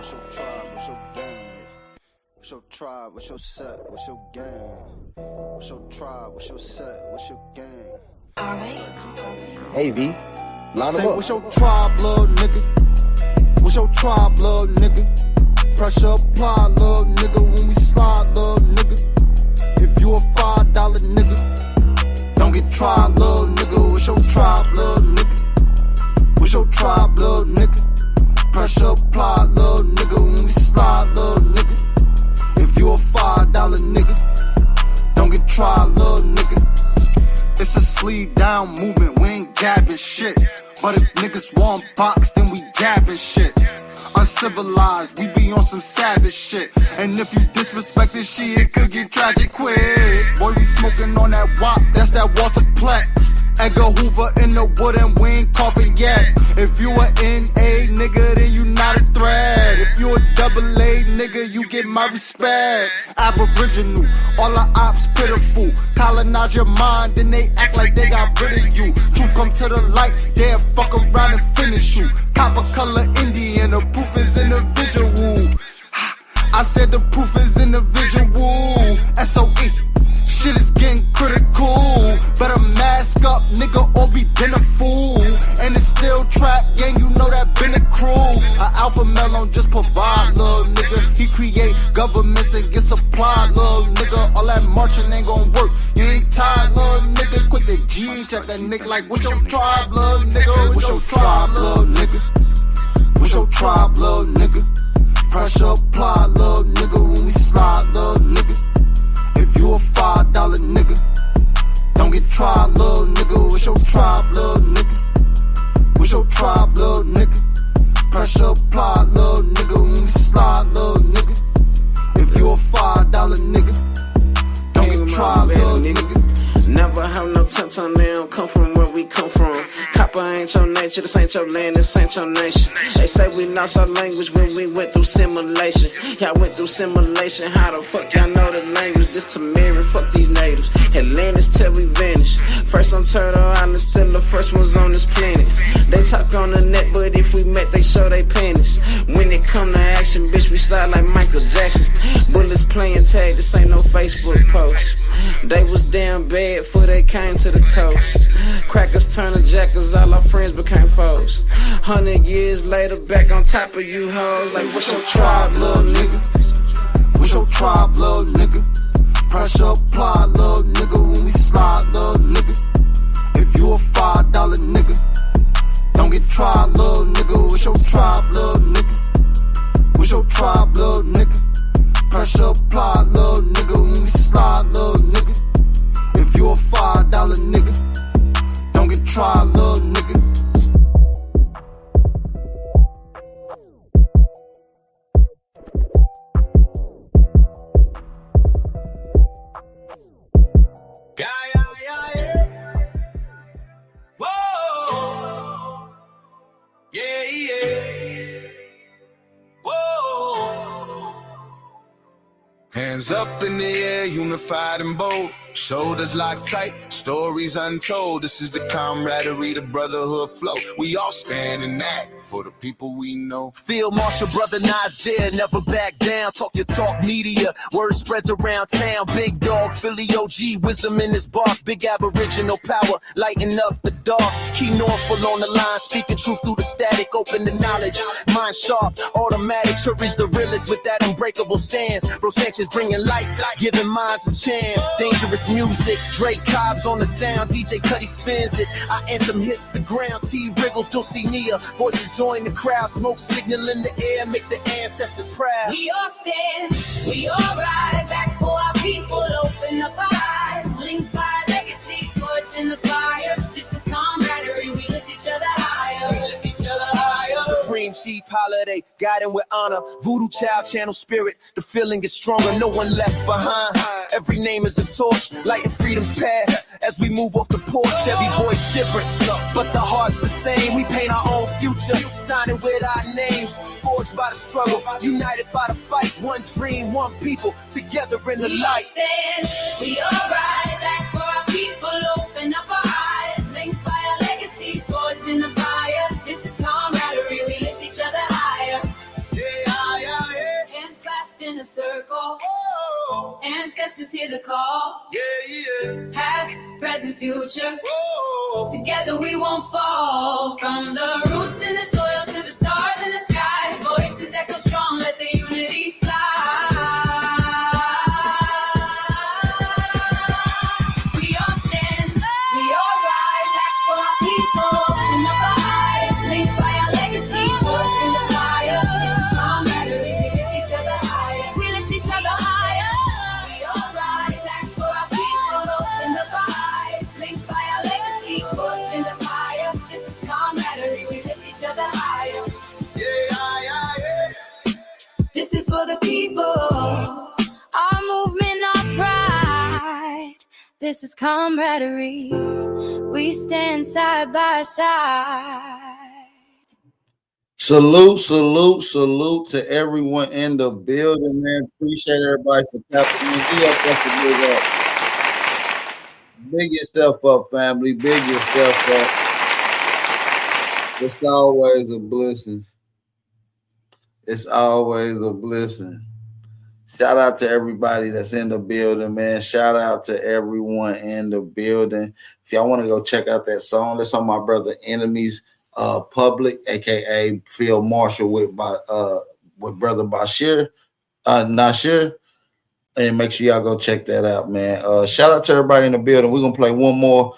What's your tribe? What's your gang? What's your tribe? What's your set? What's your gang? What's your tribe? What's your set? What's your gang? Hey V, line Say, them up. what's your tribe, little nigga? What's your tribe, little nigga? Pressure apply, little nigga. When we slide, little nigga. If you a $5 nigga, don't get tried, little nigga. What's your tribe, little nigga? What's your tribe, little nigga? Pressure apply, little nigga. When we slide, little nigga. If you a $5 nigga, don't get tried, little nigga. It's a sleeve down movement, we ain't jabbing shit. But if niggas want box, then we jabbing shit. Uncivilized, we be on some savage shit. And if you disrespect this shit, it could get tragic quick. Boy, we smoking on that wop, that's that Walter Platt. Edgar Hoover in the wood and we ain't coughing yet. If you a N.A. nigga, then you not a threat. If you a AA nigga, you get my respect. Aboriginal, all the ops pitiful. Colonize your mind, then they act like they got rid of you. Truth come to the light, they'll fuck around and finish you. Copper color Indian, the proof is individual. I said the proof is individual. S.O.E. Shit is getting critical. Better mask up, nigga, or we been a fool. And it's still trap gang, you know that been a crew. A alpha male don't just provide, little nigga. He create governments and get supply, little nigga. All that marching ain't gon' work. You ain't tired, little nigga. Quick the G, check that nigga like, what's your tribe, little nigga? What's your tribe, little nigga? What's your tribe, little nigga? Pressure apply, little nigga. When we slide, little nigga. If you a $5 nigga, don't get tried, little nigga. What's your tribe, little nigga? What's your tribe, little nigga? Pressure apply, little nigga. When we slide, little nigga. If you a $5 nigga, don't get tried, little nigga. Never have no tent on them, come from where we come from. Copper ain't your nature, this ain't your land, this ain't your nation. They say we lost our language when we went through simulation. Y'all went through simulation, how the fuck y'all know the language? This to mirror, fuck these natives. Atlantis till we vanish. First on Turtle Island, still the first ones on this planet. They talk on the net, but if we met, they show they panties. When it come to action, bitch, we slide like Michael Jackson. Bullets playing tag, this ain't no Facebook post. They was damn bad before they came to the coast. Crackers turning jackers, all our friends became foes. 100 years later, back on top of you hoes. Like, what's your tribe, little nigga? What's your tribe, little nigga? Pressure apply, little nigga. When we slide, little nigga. If you a $5 nigga, don't get tried, little nigga. What's your tribe, little nigga? What's your tribe, little nigga? Pressure apply, little nigga. When we slide, little nigga. If you a $5 nigga, don't get tried, little nigga. Whoa, yeah, yeah. Whoa. Hands up in the air, unified and bold. Shoulders locked tight, stories untold. This is the camaraderie, the brotherhood flow. We all stand in that for the people we know. Field Marshal Brother Nazir, never back down. Talk your talk media, word spreads around town. Big dog, Philly OG, wisdom in his bark. Big aboriginal power, lighting up the dark. Key Norfolk on the line, speaking truth through the static. Open to knowledge, mind sharp, automatic. Sherry's the realest with that unbreakable stance. Bro Sanchez bringing light, giving minds a chance. Dangerous music, Drake Cobbs on the sound. DJ Cuddy spins it, our anthem hits the ground. T wriggles, Dulcinea, voices join the crowd. Smoke signal in the air, make the ancestors proud. We all stand, we all rise. Act for our people, open up our eyes. Linked by legacy, forged in the fire. This is camaraderie, we lift each other higher. Supreme Chief Holiday, guiding with honor. Voodoo Child, channel spirit, the feeling is stronger. No one left behind. Every name is a torch, lighting freedom's path. As we move off the porch, every voice different, but the heart's the same. We paint our own future, signing with our names. Forged by the struggle, united by the fight. One dream, one people, together in the light. We all stand, we all rise. Act for our people, open up our eyes. Linked by a legacy, forged in the fire. This is camaraderie, we lift each other higher. Yeah, ancestors hear the call. Yeah. Past, present, future. Whoa. Together we won't fall. From the roots in the soil to the stars in the sky. Voices echo strong, let the unity fly. We all stand, we all rise, act for our people. In the eyes, linked by our legacy, forged in the fire. This is camaraderie, we lift each other higher. We lift each other higher. We all rise, act for our people. In the eyes, linked by our legacy, forged in the fire. This is camaraderie, we lift each other higher. This is for the people, our movement, our pride. This is camaraderie, we stand side by side. Salute to everyone in the building, man. Appreciate everybody for tapping in. Give yourself a big up. Big yourself up, family. Big yourself up. It's always a blessing. It's always a blessing. Shout out to everybody that's in the building, man. Shout out to everyone in the building. If y'all want to go check out that song, that's on my brother Enemies Public, aka Phil Marshall with brother Bashir, Nashir. And make sure y'all go check that out, man. Shout out to everybody in the building. We're gonna play one more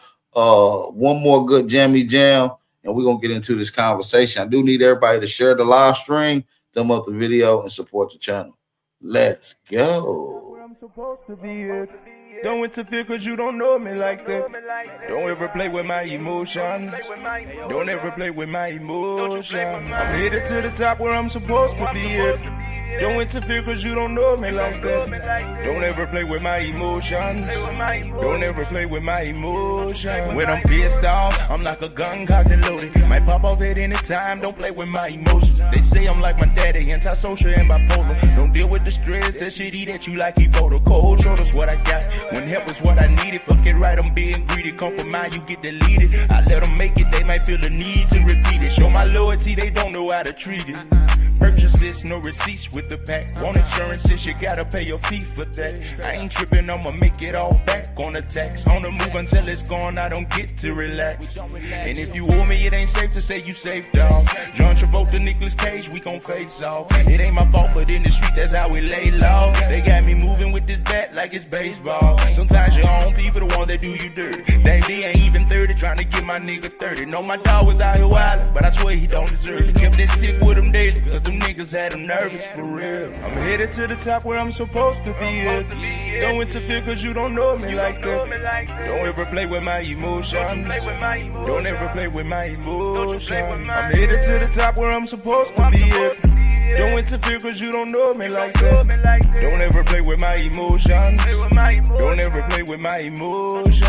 good jammy jam, and we're gonna get into this conversation. I do need everybody to share the live stream, thumb up the video, and support the channel. Let's go. Where I'm supposed to be at. Don't interfere cause you don't know me like that. Don't ever play with my emotions. Don't ever play with my emotions. I'm headed to the top where I'm supposed to be at. Don't interfere cause you don't know me like that. Don't ever play with my emotions. Don't ever play with my emotions. When I'm pissed off, I'm like a gun cocked and loaded. Might pop off at any time, don't play with my emotions. They say I'm like my daddy, antisocial and bipolar. Don't deal with the stress, that shit eat at you like Ebola. Cold shoulders what I got, when help is what I needed. Fuck it right, I'm being greedy. Come from mine, you get deleted. I let them make it, they might feel the need to repeat it. Show my loyalty, they don't know how to treat it. Purchases, no receipts with the pack. Want insurances, you gotta pay your fee for that. I ain't tripping, I'ma make it all back on the tax. On the move until it's gone, I don't get to relax. And if you owe me, it ain't safe to say you safe, dog. John Travolta, Nicolas Cage, we gon' face off. It ain't my fault, but in the street, that's how we lay low. They got me moving with this bat like it's baseball. Sometimes your own people the ones that do you dirty. They ain't even 30, trying to get my nigga 30. Know my dog was out here wildin', but I swear he don't deserve it. Kept that stick with him daily, cause them niggas had him nervous for real. I'm headed to the top where I'm supposed to be at. Don't interfere cause you don't know me like that. Don't ever play with my emotions. Don't ever play with my emotions. I'm headed to the top where I'm supposed to be at. Don't interfere cause you don't know me like that. Don't ever play with my emotions. Don't ever play with my emotions.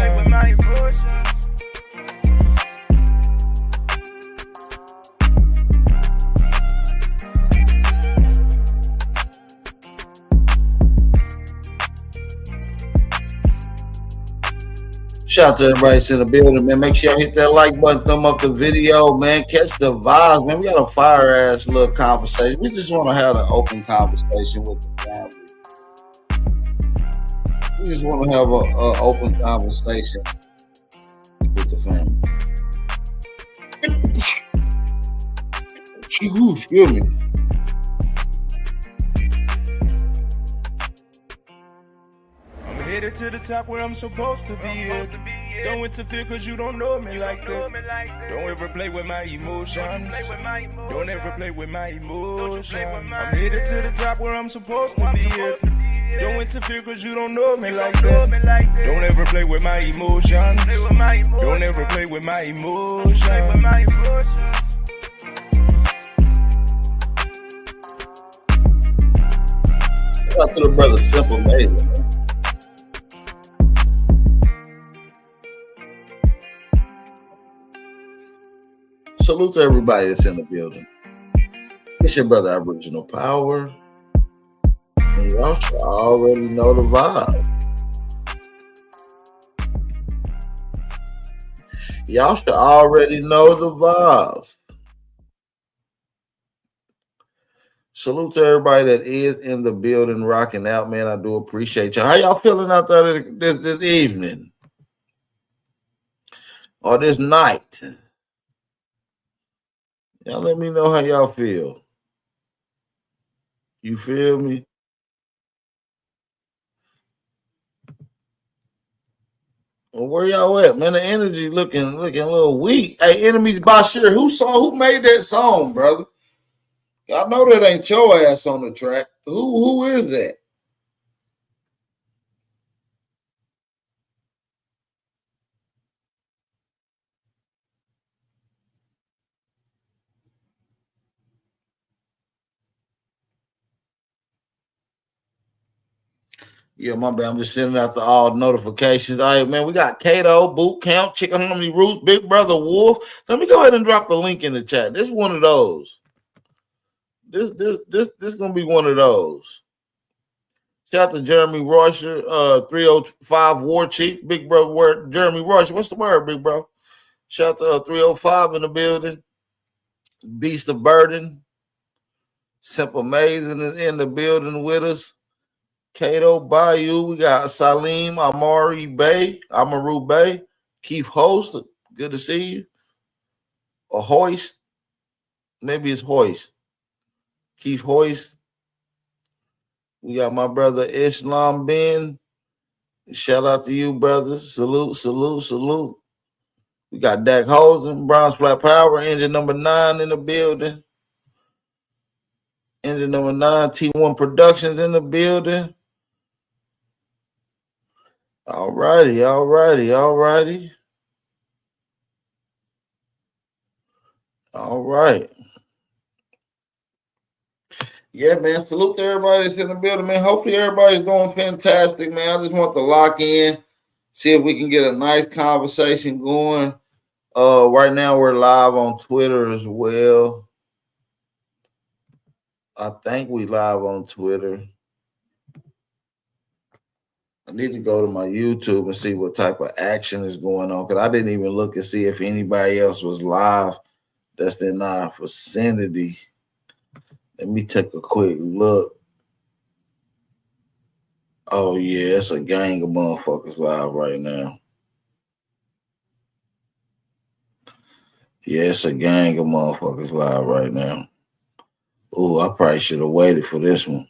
Shout out to everybody that's in the building, man. Make sure y'all hit that like button, thumb up the video, man. Catch the vibes, man. We got a fire ass little conversation. We just want to have an open conversation with the family. We just want to have an open conversation with the family. Excuse me. Headed to the top where I'm supposed to be at. Don't interfere cause you don't know me like that. Don't ever play with my emotions. Don't ever play with my emotions. I'm headed to the top where I'm supposed to be at. Don't interfere cause you don't know me like that. Don't ever play with my emotions. Don't ever play with my emotions. Shout out to the brother Simple Amazing, man. Salute to everybody that's in the building. It's your brother Aboriginal Power. And y'all should already know the vibe. Y'all should already know the vibes. Salute to everybody that is in the building, rocking out, man. I do appreciate y'all. How y'all feeling out there this evening or this night? Y'all let me know how y'all feel. You feel me? Well, where y'all at, man? The energy looking a little weak. Hey, Enemies Bashir, who made that song, brother? I know that ain't your ass on the track. Who is that? Yeah, my bad. I'm just sending out the all notifications. All right, man. We got Kato, Boot Camp, Chicken Harmony Roots, Big Brother Wolf. Let me go ahead and drop the link in the chat. This is one of those. This gonna be one of those. Shout out to Jeremy Royster, 305 War Chief, Big Brother Jeremy Royster. What's the word, big bro? Shout out to 305 in the building. Beast of Burden. Simple Amazing is in the building with us. Kato Bayou, we got Salim, Amari Bay, Amaru Bay, Keith Host, good to see you. Or Hoist, maybe it's Hoist. Keith Hoist. We got my brother Islam Ben. Shout out to you, brothers. Salute, salute, salute. We got Dak Hosen, Bronze Flat Power, engine number 9 in the building. Engine number 9, T1 Productions in the building. All righty. All right. Yeah, man. Salute to everybody that's in the building, man. Hopefully everybody's doing fantastic, man. I just want to lock in, see if we can get a nice conversation going. Right now we're live on Twitter as well. I think we live on Twitter. I need to go to my YouTube and see what type of action is going on, because I didn't even look and see if anybody else was live that's in our vicinity. Let me take a quick look. Oh, yeah, it's a gang of motherfuckers live right now. Yeah, it's a gang of motherfuckers live right now. Oh, I probably should have waited for this one.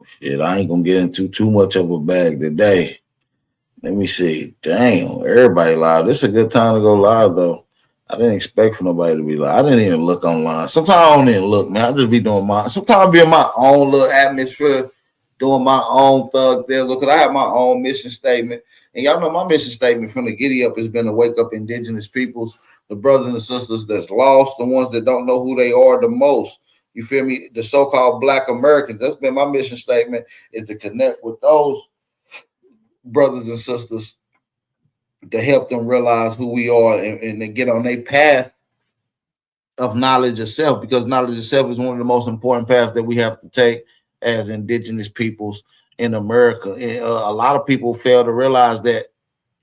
Shit, I ain't gonna get into too much of a bag today. Let me see. Damn, everybody live. This is a good time to go live, though. I didn't expect for nobody to be live. I didn't even look online. Sometimes I don't even look, man. I just be doing my. Sometimes I be in my own little atmosphere, doing my own thug thizzle, because I have my own mission statement. And y'all know my mission statement from the giddy up has been to wake up indigenous peoples, the brothers and sisters that's lost, the ones that don't know who they are the most. You feel me? The so-called Black Americans. That's been my mission statement, is to connect with those brothers and sisters to help them realize who we are and to get on their path of knowledge of self, because knowledge of self is one of the most important paths that we have to take as indigenous peoples in America. A lot of people fail to realize that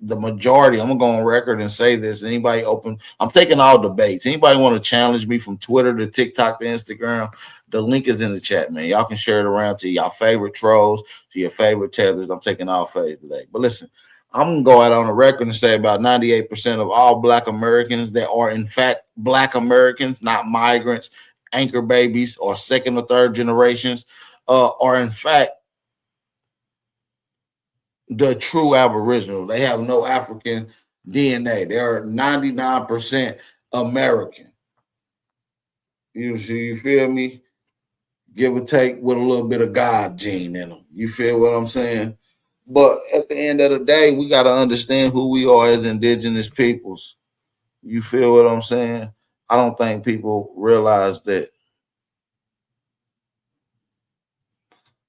the majority, I'm gonna go on record and say this, anybody open, I'm taking all debates. Anybody want to challenge me from Twitter to TikTok to Instagram, the link is in the chat, man. Y'all can share it around to y'all favorite trolls, to your favorite tethers. I'm taking all phase today. But listen, I'm gonna go out on a record and say about 98% of all Black Americans that are in fact Black Americans, not migrants, anchor babies, or second or third generations, are in fact the true Aboriginal. They have no African DNA. They are 99% American. You feel me? Give or take, with a little bit of God gene in them. You feel what I'm saying? But at the end of the day, we got to understand who we are as indigenous peoples. You feel what I'm saying? I don't think people realize that.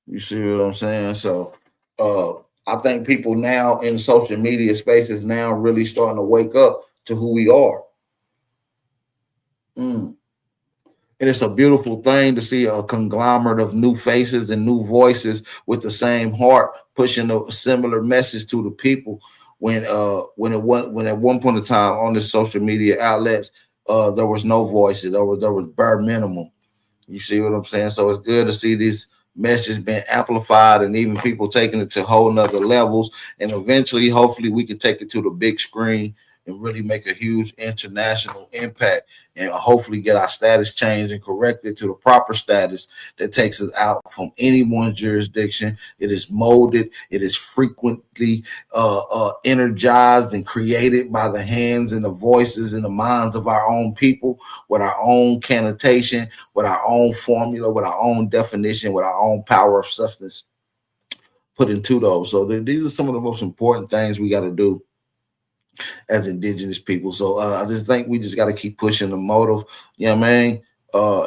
You see what I'm saying? So I think people now in social media spaces now really starting to wake up to who we are. And it's a beautiful thing to see a conglomerate of new faces and new voices with the same heart pushing a similar message to the people. When at one point in time on the social media outlets, there was no voices. There was bare minimum. You see what I'm saying? So it's good to see this message being amplified and even people taking it to whole nother levels. And eventually, hopefully, we can take it to the big screen and really make a huge international impact and hopefully get our status changed and corrected to the proper status that takes us out from anyone's jurisdiction. It is molded, it is frequently energized and created by the hands and the voices and the minds of our own people with our own connotation, with our own formula, with our own definition, with our own power of substance put into those. So these are some of the most important things we got to do as indigenous people. So I just think we just got to keep pushing the motive. You know what I mean?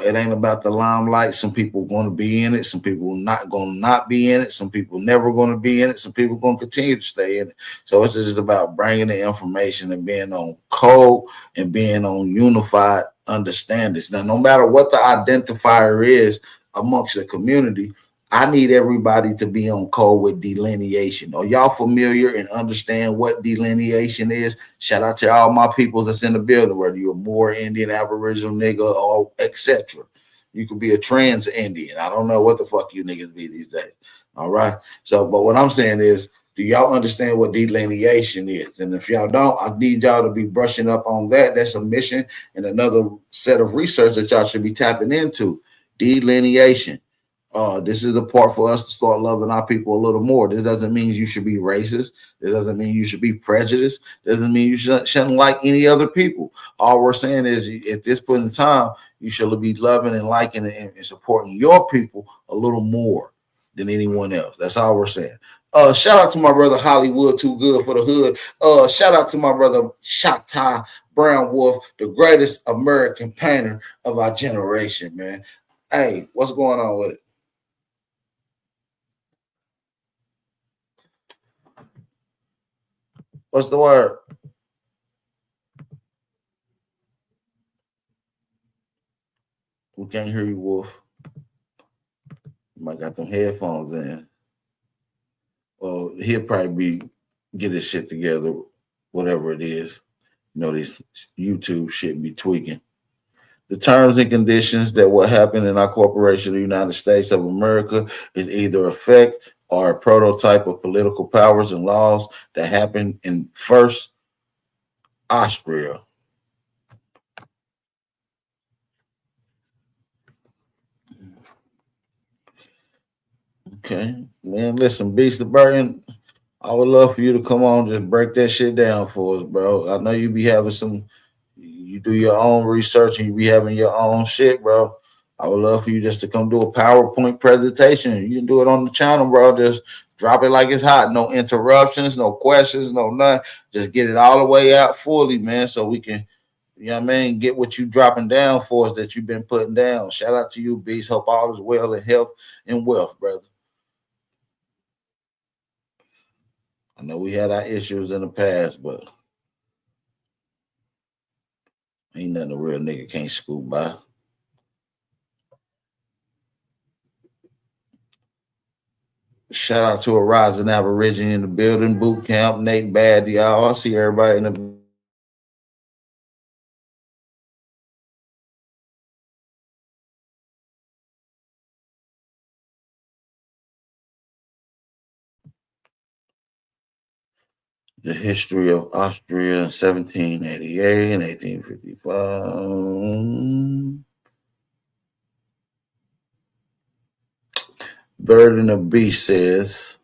It ain't about the limelight. Some people going to be in it. Some people not going to not be in it. Some people never going to be in it. Some people going to continue to stay in it. So it's just about bringing the information and being on code and being on unified understandings. Now, no matter what the identifier is amongst the community, I need everybody to be on code with delineation. Are y'all familiar and understand what delineation is? Shout out to all my people that's in the building, whether you're a Moor, Indian, Aboriginal nigga, or etc. You could be a trans Indian. I don't know what the fuck you niggas be these days. All right. So, but what I'm saying is, do y'all understand what delineation is? And if y'all don't, I need y'all to be brushing up on that. That's a mission and another set of research that y'all should be tapping into. Delineation. This is the part for us to start loving our people a little more. This doesn't mean you should be racist. This doesn't mean you should be prejudiced. This doesn't mean you shouldn't like any other people. All we're saying is at this point in time, you should be loving and liking and supporting your people a little more than anyone else. That's all we're saying. Shout out to my brother Hollywood, Too Good for the Hood. Shout out to my brother Shatta Brown Wolf, the greatest American painter of our generation, man. Hey, what's going on with it? What's the word? We can't hear you, Wolf. You might got them headphones in. Well, he'll probably get his shit together, whatever it is. You know, this YouTube shit be tweaking. The terms and conditions that will happen in our corporation, the United States of America, is either effect or a prototype of political powers and laws that happened in first Austria. Okay, man. Listen, Beast the Burden. I would love for you to come on, just break that shit down for us, bro. I know you be having you do your own research and you be having your own shit, bro. I would love for you just to come do a PowerPoint presentation. You can do it on the channel, bro. Just drop it like it's hot. No interruptions, no questions, no nothing. Just get it all the way out fully, man, so we can, you know what I mean, get what you dropping down for us that you've been putting down. Shout out to you, Beast. Hope all is well in health and wealth, brother. I know we had our issues in the past, but ain't nothing a real nigga can't scoop by. Shout out to a rising Aborigine in the building, boot camp, Nate Bad, y'all. I see everybody in the history of Austria in 1788 and 1855. Bird and the Beast says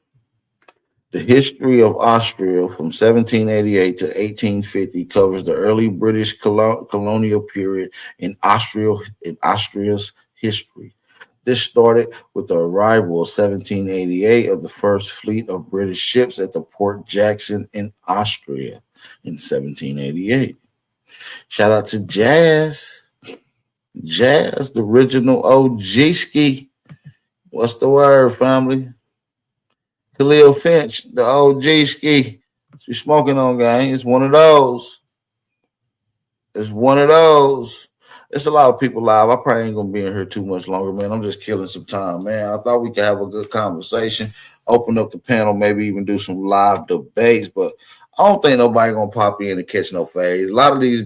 the history of Austria from 1788 to 1850 covers the early British colonial period in Austria's history. This started with the arrival of 1788 of the first fleet of British ships at the Port Jackson in Austria in 1788. Shout out to Jazz. Jazz, the original OG ski. What's the word, family? Khalil Finch, the OG ski. She's smoking on, gang. It's one of those. It's one of those. It's a lot of people live. I probably ain't gonna be in here too much longer, man. I'm just killing some time, man. I thought we could have a good conversation, open up the panel, maybe even do some live debates, but I don't think nobody gonna pop in and catch no phase. A lot of these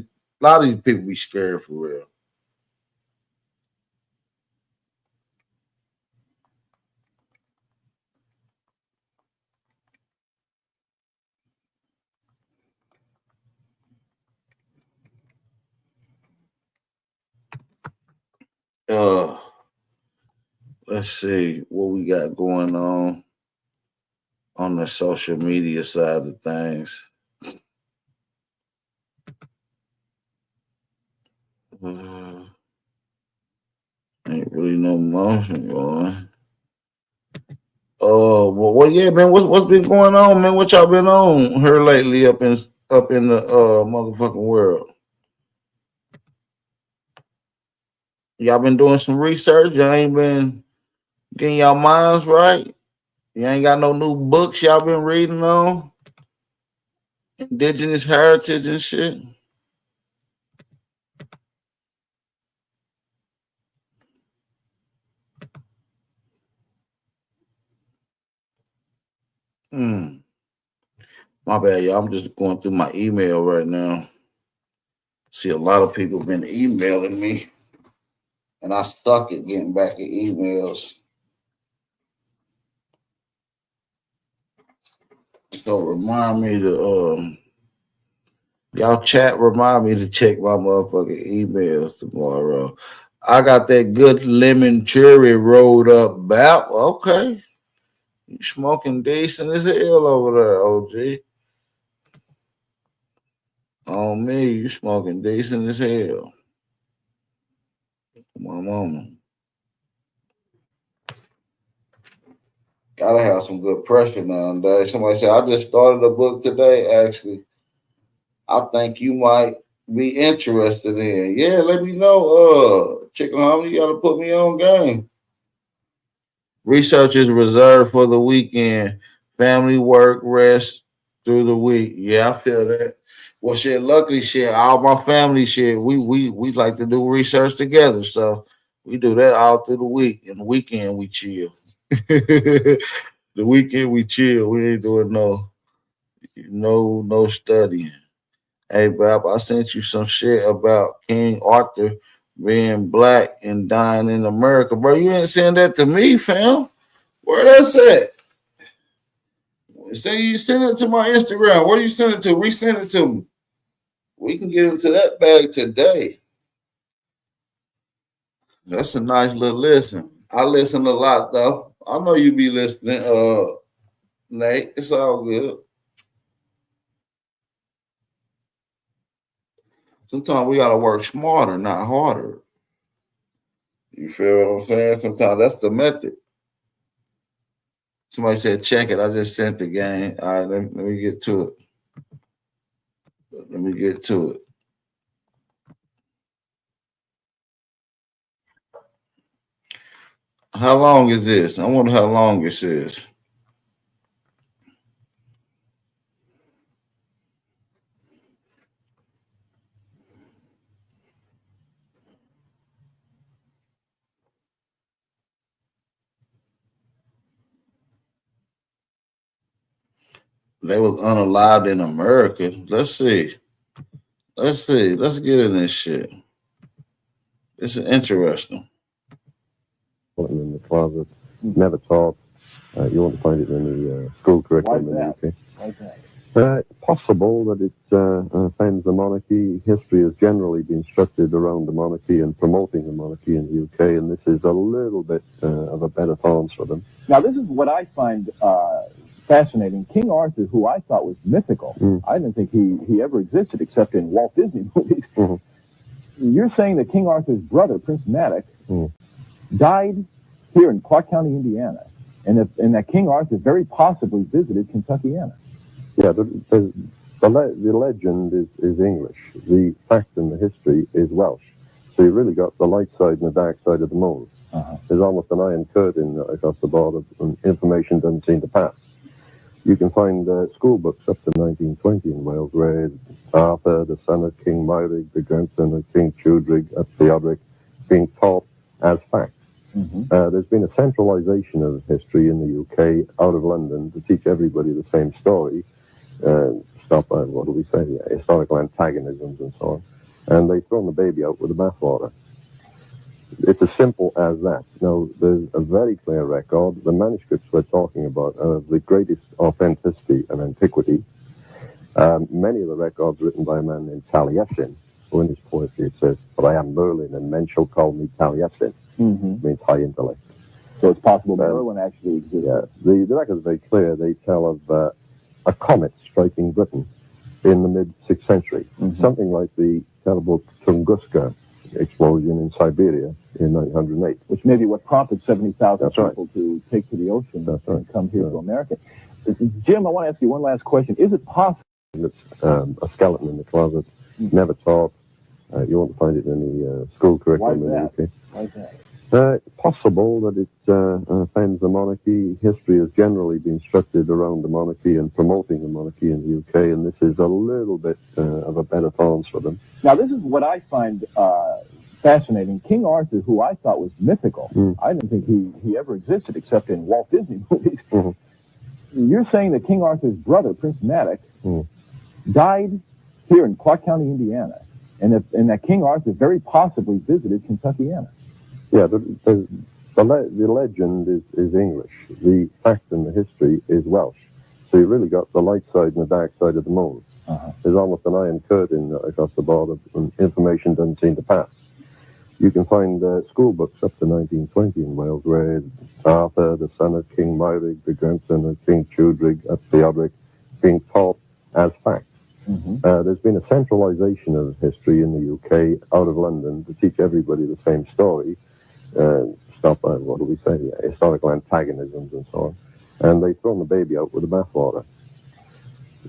people be scared for real. let's see what we got going on the social media side of things. Ain't really no motion going. Well, yeah, man. What's been going on, man? What y'all been on here lately up in the motherfucking world? Y'all been doing some research. Y'all ain't been getting y'all minds right. You ain't got no new books y'all been reading on indigenous heritage and shit. My bad, y'all. I'm just going through my email right now. See, a lot of people been emailing me, and I stuck at getting back at emails. So remind me to y'all chat. Remind me to check my motherfucking emails tomorrow. I got that good lemon cherry rolled up bap. Okay, you smoking decent as hell over there, OG. On me, you smoking decent as hell. My mama. Gotta have some good pressure nowadays. Somebody said, I just started a book today, actually. I think you might be interested in. Yeah, let me know. Chicken Homie, you gotta put me on game. Research is reserved for the weekend. Family, work, rest through the week. Yeah, I feel that. Well, shit, luckily, shit, all my family shit, we like to do research together. So we do that all through the week. And the weekend we chill. The weekend we chill. We ain't doing no studying. Hey, Bob, I sent you some shit about King Arthur being black and dying in America, bro. You ain't send that to me, fam. Where that's at? Say you send it to my Instagram. Where you send it to? Resend it to me. We can get into that bag today. That's a nice little listen. I listen a lot though. I know you be listening, Nate. It's all good. Sometimes we gotta work smarter, not harder. You feel what I'm saying? Sometimes that's the method. Somebody said, check it. I just sent the game. All right, let me get to it. Let me get to it. How long is this? I wonder how long this is. They was unalive in America. Let's see. Let's get in this shit. This is interesting. In the closet, never taught. You won't find it in the school curriculum in the UK. It's possible that it offends the monarchy. History has generally been structured around the monarchy and promoting the monarchy in the UK, and this is a little bit of a better thorns for them. Now, this is what I find fascinating. King Arthur, who I thought was mythical, I didn't think he ever existed except in Walt Disney movies. You're saying that King Arthur's brother, Prince Madoc, died here in Clark County, Indiana, and that King Arthur very possibly visited Kentuckiana. Yeah, the legend is English. The fact and the history is Welsh. So you really got the light side and the dark side of the moon. There's almost an iron curtain across the border, and information doesn't seem to pass. You can find school books up to 1920 in Wales where Arthur, the son of King Myrig, the grandson of King Tudrig, Theodoric, being taught as fact. There's been a centralization of history in the UK out of London to teach everybody the same story. Stop, what do we say? Historical antagonisms and so on. And they've thrown the baby out with the bathwater. It's as simple as that. Now, there's a very clear record. The manuscripts we're talking about are of the greatest authenticity and antiquity. Many of the records written by a man named Taliesin, So in his poetry it says, "But I am Merlin, and men shall call me Taliesin." Means high intellect. So it's possible Merlin actually exists. Yeah, the record is very clear. They tell of a comet striking Britain in the mid-6th century, something like the terrible Tunguska explosion in Siberia in 1908. Which may be what prompted 70,000 That's right. people to take to the ocean That's and right. come here to America. Jim, I want to ask you one last question. Is it possible? It's a skeleton in the closet, never taught. You won't find it in the school curriculum in the UK. Why is that? It's possible that it offends the monarchy. History has generally been structured around the monarchy and promoting the monarchy in the UK, and this is a little bit of a better thorns for them. Now, this is what I find fascinating. King Arthur, who I thought was mythical, I didn't think he ever existed except in Walt Disney movies. You're saying that King Arthur's brother, Prince Madoc, died here in Clark County, Indiana, and that King Arthur very possibly visited Kentuckiana. Yeah, the legend is English. The fact and the history is Welsh. So you really got the light side and the dark side of the moon. There's almost an iron curtain across the border, and information doesn't seem to pass. You can find school books up to 1920 in Wales where Arthur, the son of King Myrig, the grandson of King Tudrig, Theodoric, being taught as fact. There's been a centralization of history in the UK out of London to teach everybody the same story. Stop, what do we say, historical antagonisms and so on. And they've thrown the baby out with the bathwater.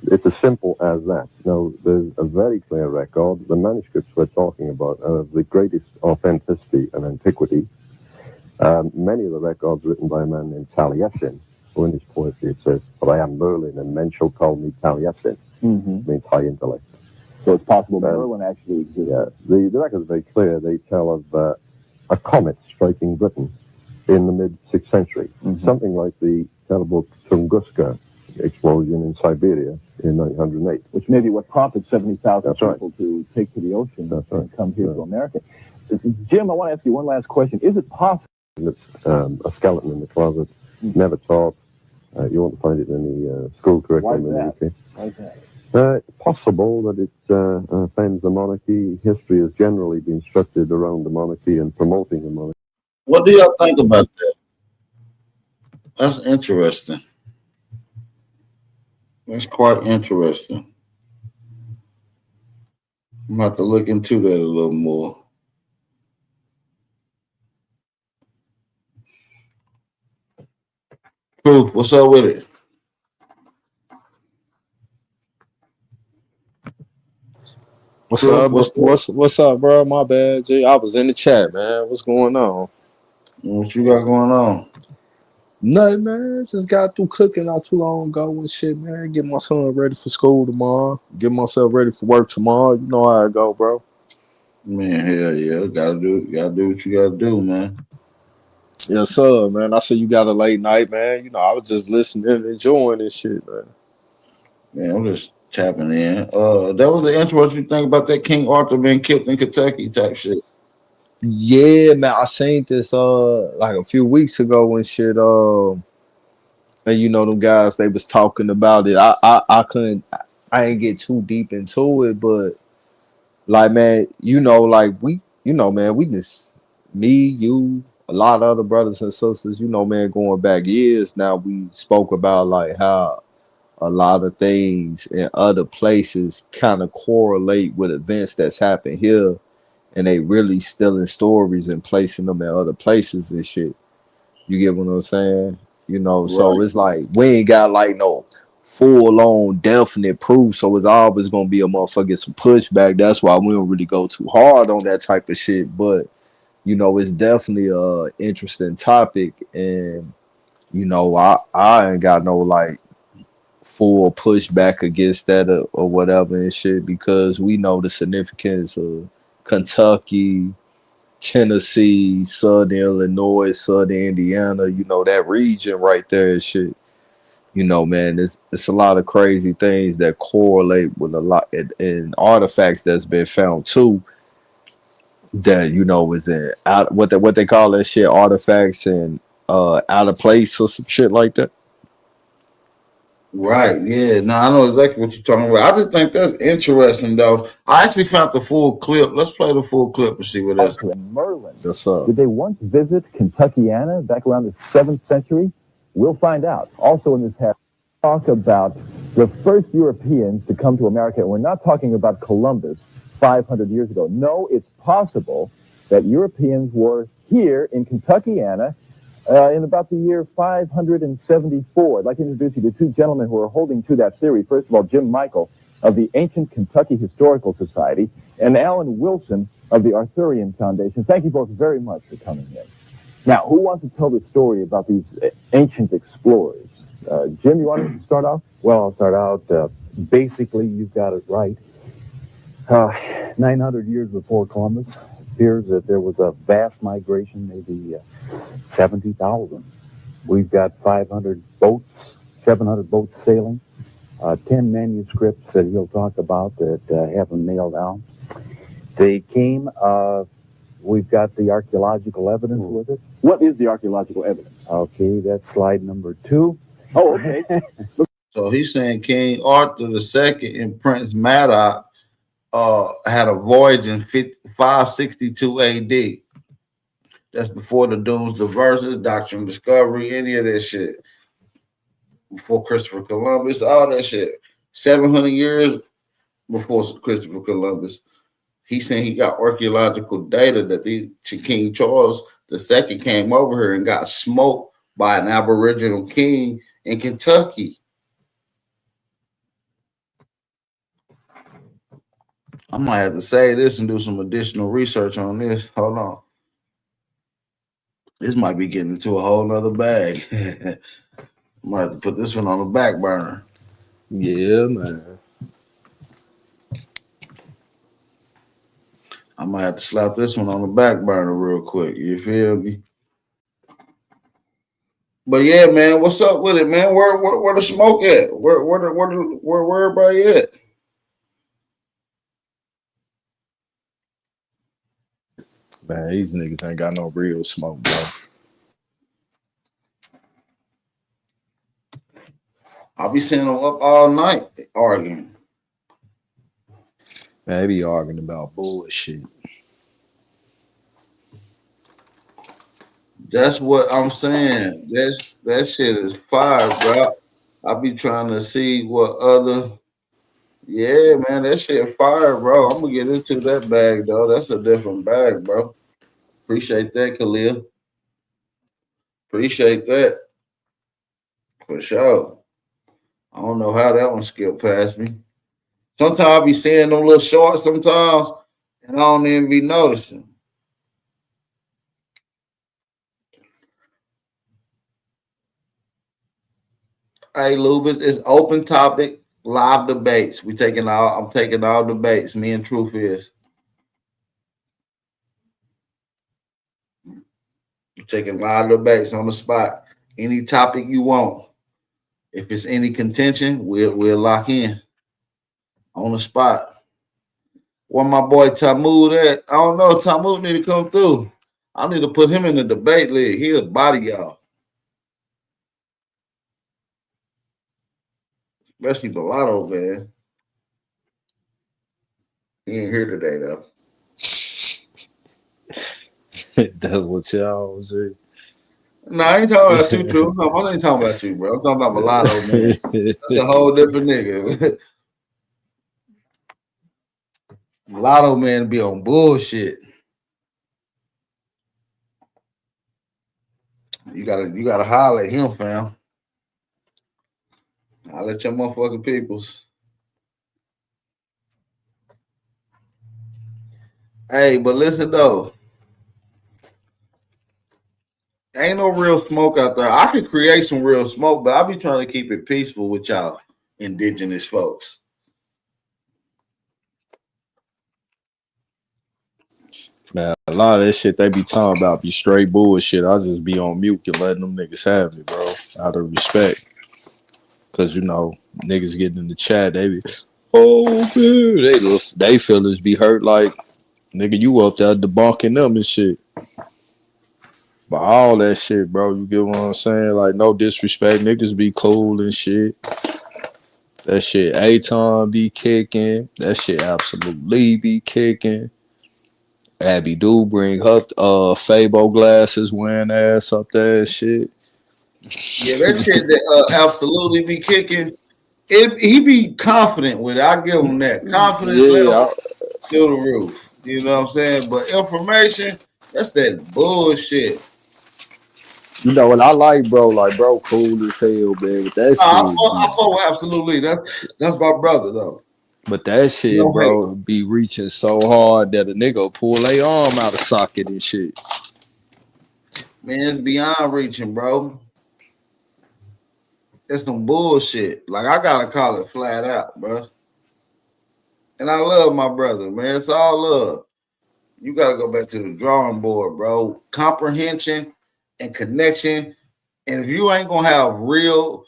It's as simple as that. Now, there's a very clear record. The manuscripts we're talking about are of the greatest authenticity and antiquity. Many of the records written by a man named Taliesin, who in his poetry it says, "But I am Merlin, and men shall call me Taliesin." Means high intellect. So it's possible Merlin actually exists. Yeah, the record is very clear. They tell of a comet striking Britain in the mid-6th century, something like the terrible Tunguska explosion in Siberia in 1908. Which may be what prompted 70,000 That's right. people to take to the ocean That's and right. come here to America. Jim, I want to ask you one last question. Is it possible? It's a skeleton in the closet, never taught. You won't find it in the school curriculum in the UK. Why is that? It's possible that it offends the monarchy. History has generally been structured around the monarchy and promoting the monarchy. What do y'all think about that? That's interesting. That's quite interesting. I'm going to have to look into that a little more. Cool. What's up with it? What's up? What's up, bro? My bad, G. I was in the chat, man. What's going on? What you got going on? Nothing, man. Just got through cooking not too long ago and shit, man. Get my son ready for school tomorrow. Get myself ready for work tomorrow. You know how I go, bro. Man, hell yeah. Gotta do what you gotta do, man. Yes, sir, man. I see you got a late night, man. You know, I was just listening and enjoying this shit, man. Man, I'm just tapping in. That was the interesting thing about that King Arthur being killed in Kentucky type shit. Yeah, man. I seen this like a few weeks ago and shit. And you know them guys, they was talking about it. I ain't get too deep into it, but like, man, you know, like we just me, you, a lot of other brothers and sisters, you know, man, going back years now, we spoke about like how a lot of things in other places kind of correlate with events that's happened here, and they really stealing stories and placing them in other places and shit. You get what I'm saying? You know, so it's like we ain't got like no full-on definite proof, so it's always gonna be a motherfucker some pushback. That's why we don't really go too hard on that type of shit. But you know, it's definitely a interesting topic, and you know, I ain't got no like full pushback against that or whatever and shit, because we know the significance of Kentucky, Tennessee, Southern Illinois, Southern Indiana, you know, that region right there and shit. You know, man, it's a lot of crazy things that correlate with a lot and artifacts that's been found too. That, you know, is in out what they call that shit, artifacts and out of place or some shit like that. Right, yeah. No, I know exactly what you're talking about. I just think that's interesting, though. I actually found the full clip. Let's play the full clip and see what that's. Arthur and Merlin. That's up. Did they once visit Kentuckiana back around the 7th century? We'll find out. Also in this half, talk about the first Europeans to come to America. And we're not talking about Columbus 500 years ago. No, it's possible that Europeans were here in Kentuckiana in about the year 574. I'd like to introduce you to two gentlemen who are holding to that theory. First of all, Jim Michael of the Ancient Kentucky Historical Society and Alan Wilson of the Arthurian Foundation. Thank you both very much for coming in. Now, who wants to tell the story about these ancient explorers? Jim, you want to start off? Well, I'll start out. Basically, you've got it right. 900 years before Columbus, it appears that there was a vast migration, maybe 70,000. We've got 500 boats, 700 boats sailing, 10 manuscripts that he'll talk about that haven't nailed down. They came, we've got the archaeological evidence with it. What is the archaeological evidence? Okay, that's slide number 2. Oh, okay. So he's saying King Arthur II and Prince Madoc had a voyage in 562 AD. That's before the Dooms Diverses, Doctrine of Discovery, any of that shit. Before Christopher Columbus, all that shit. 700 years before Christopher Columbus. He's saying he got archaeological data that King Charles II came over here and got smoked by an Aboriginal king in Kentucky. I might have to say this and do some additional research on this. Hold on. This might be getting into a whole nother bag. I might have to put this one on the back burner. Yeah, man. I might have to slap this one on the back burner real quick. You feel me? But yeah, man, what's up with it, man? Where the smoke at? Where everybody at? Man, these niggas ain't got no real smoke, bro. I'll be seeing them up all night arguing. Man, they be arguing about bullshit. That's what I'm saying. That shit is fire, bro. I be trying to see what other. Yeah, man, that shit fire, bro. I'm gonna get into that bag, though. That's a different bag, bro. Appreciate that, Khalil. Appreciate that. For sure. I don't know how that one skipped past me. Sometimes I be seeing them little shorts sometimes, and I don't even be noticing. Hey, Lubis, it's open topic, live debates. I'm taking all debates. Me and Truth is. I'm taking live debates on the spot. Any topic you want. If it's any contention, we'll lock in on the spot. Where my boy Tamu at? I don't know. Tamu need to come through. I need to put him in the debate league. He'll body y'all. Especially Bellato, man. He ain't here today, though. That's what y'all say. No, I ain't talking about you, True. No, I ain't talking about you, bro. I'm talking about Mulatto, man. That's a whole different nigga. Mulatto, man, be on bullshit. You gotta holler at him, fam. Holler at your motherfucking peoples. Hey, but listen though. Ain't no real smoke out there. I could create some real smoke, but I be trying to keep it peaceful with y'all indigenous folks. Man, a lot of that shit they be talking about be straight bullshit. I just be on mute and letting them niggas have it, bro. Out of respect. Cause you know, niggas getting in the chat, they be, oh man, they feelings be hurt like, nigga, you up there debunking them and shit. But all that shit, bro, you get what I'm saying? Like, no disrespect, niggas be cool and shit. That shit Aton be kicking. That shit absolutely be kicking. Abby do bring her Fabo glasses wearing ass up there and shit. Yeah, that shit that absolutely be kicking. He be confident with it. I give him that confidence Yeah, level through the roof. You know what I'm saying? But information, that's that bullshit. you know what I like, bro? Like, bro, cool as hell, man. But that I shit fuck, be, I fuck with absolutely. That's my brother though. but that shit, No hate. bro, be reaching so hard that a nigga pull their arm out of socket and shit. Man, it's beyond reaching, bro. It's some bullshit. Like I gotta call it flat out, bro. And I love my brother, man. It's all love. You gotta go back to the drawing board, bro. Comprehension and connection. And if you ain't gonna have real,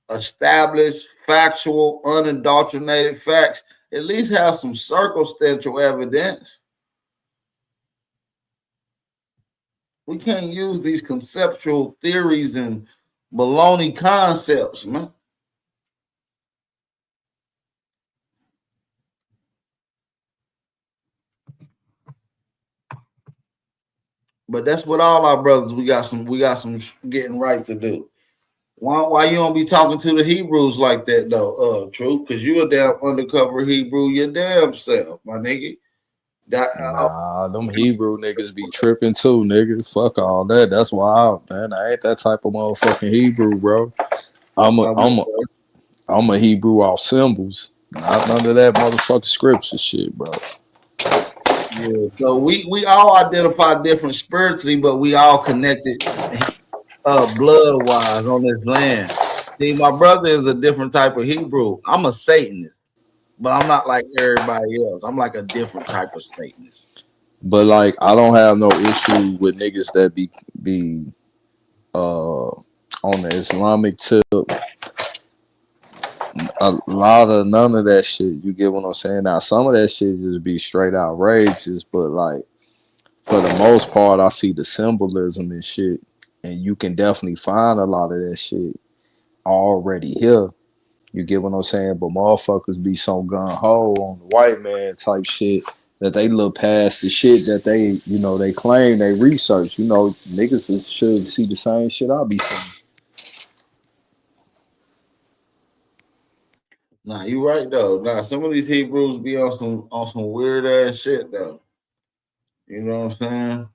established, factual, unadulterated facts, at least have some circumstantial evidence. We can't use these conceptual theories and baloney concepts, man. But that's what all our brothers, we got some getting right to do. Why you don't be talking to the Hebrews like that though, Truth? Because you a damn undercover Hebrew your damn self, my nigga. Nah, them Hebrew niggas be tripping too, nigga. Fuck all that. That's why, man, I ain't that type of motherfucking Hebrew, bro. I'm a Hebrew off symbols. Not none of that motherfucking scripture shit, bro. Yeah, so we all identify different spiritually, but we all connected blood wise on this land. See, my brother is a different type of Hebrew. I'm a Satanist, but I'm not like everybody else. I'm like a different type of Satanist. But like, I don't have no issue with niggas that be on the Islamic tip. A lot of none of that shit. You get what I'm saying? Now, some of that shit just be straight outrageous, but like for the most part, I see the symbolism and shit, and you can definitely find a lot of that shit already here. You get what I'm saying? But motherfuckers be so gun ho on the white man type shit that they look past the shit that they claim they research. You know, niggas should see the same shit I be seeing. Nah, you right though. Nah, some of these Hebrews be on some weird ass shit though. You know what I'm saying?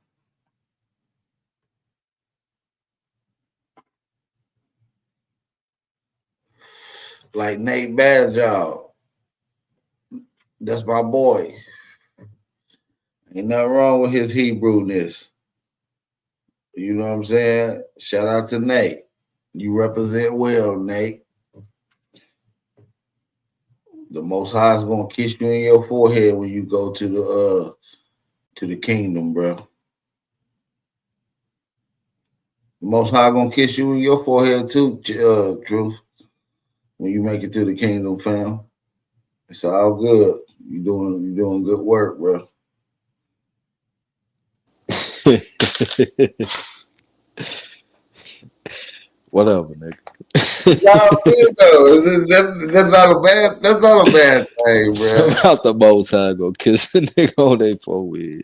Like Nate Badjow. That's my boy. Ain't nothing wrong with his Hebrewness. You know what I'm saying? Shout out to Nate. You represent well, Nate. The Most High is gonna kiss you in your forehead when you go to the kingdom, bro. The Most High gonna kiss you in your forehead too, Truth. When you make it to the kingdom, fam. It's all good. You doing good work, bro. Whatever, nigga. That's not a bad thing, bro. About the Most High gonna kiss a nigga on their forehead,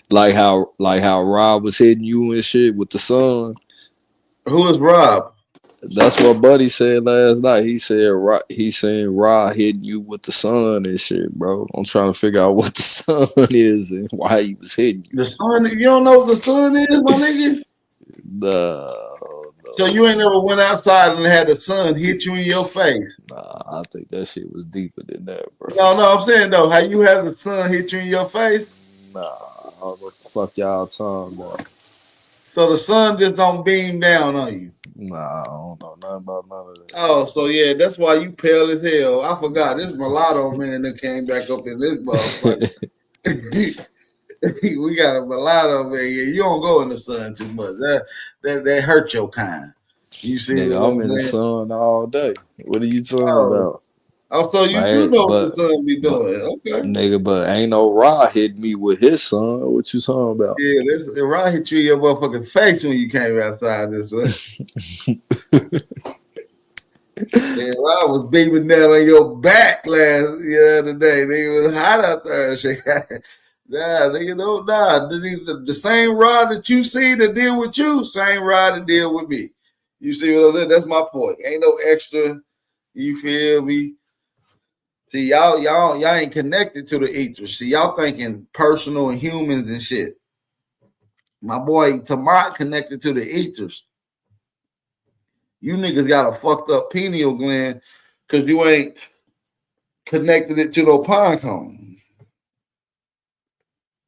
like how Rob was hitting you and shit with the sun. Who is Rob? That's what Buddy said last night. He's saying Rob hitting you with the sun and shit, bro. I'm trying to figure out what the sun is and why he was hitting you. The sun? You don't know what the sun is, my nigga? No. So you ain't never went outside and had the sun hit you in your face? Nah, I think that shit was deeper than that, bro. No, I'm saying though, how you have the sun hit you in your face? Nah, what the fuck y'all talking about? So the sun just don't beam down on you? Nah, I don't know nothing about none of that. Oh, so yeah, that's why you pale as hell. I forgot this mulatto man that came back up in this motherfucker. We got a mulatto man. Yeah, you don't go in the sun too much. That hurt your kind. You see, nigga, I'm in the sun all day. What are you talking about? Oh, so you do know what the sun be doing? Okay, nigga, but ain't no Rod hit me with his son. What you talking about? Yeah, this Rod hit you in your motherfucking face when you came outside this way. Yeah, I was beaming down on your back the other day. Nigga, it was hot out there. Nah, nigga, don't nah. The same rod that you see that deal with you, same rod that deal with me. You see what I'm saying? That's my point. Ain't no extra. You feel me? See, y'all ain't connected to the ethers. See, y'all thinking personal and humans and shit. My boy Tamat connected to the ethers. You niggas got a fucked up pineal gland because you ain't connected it to the pine cone.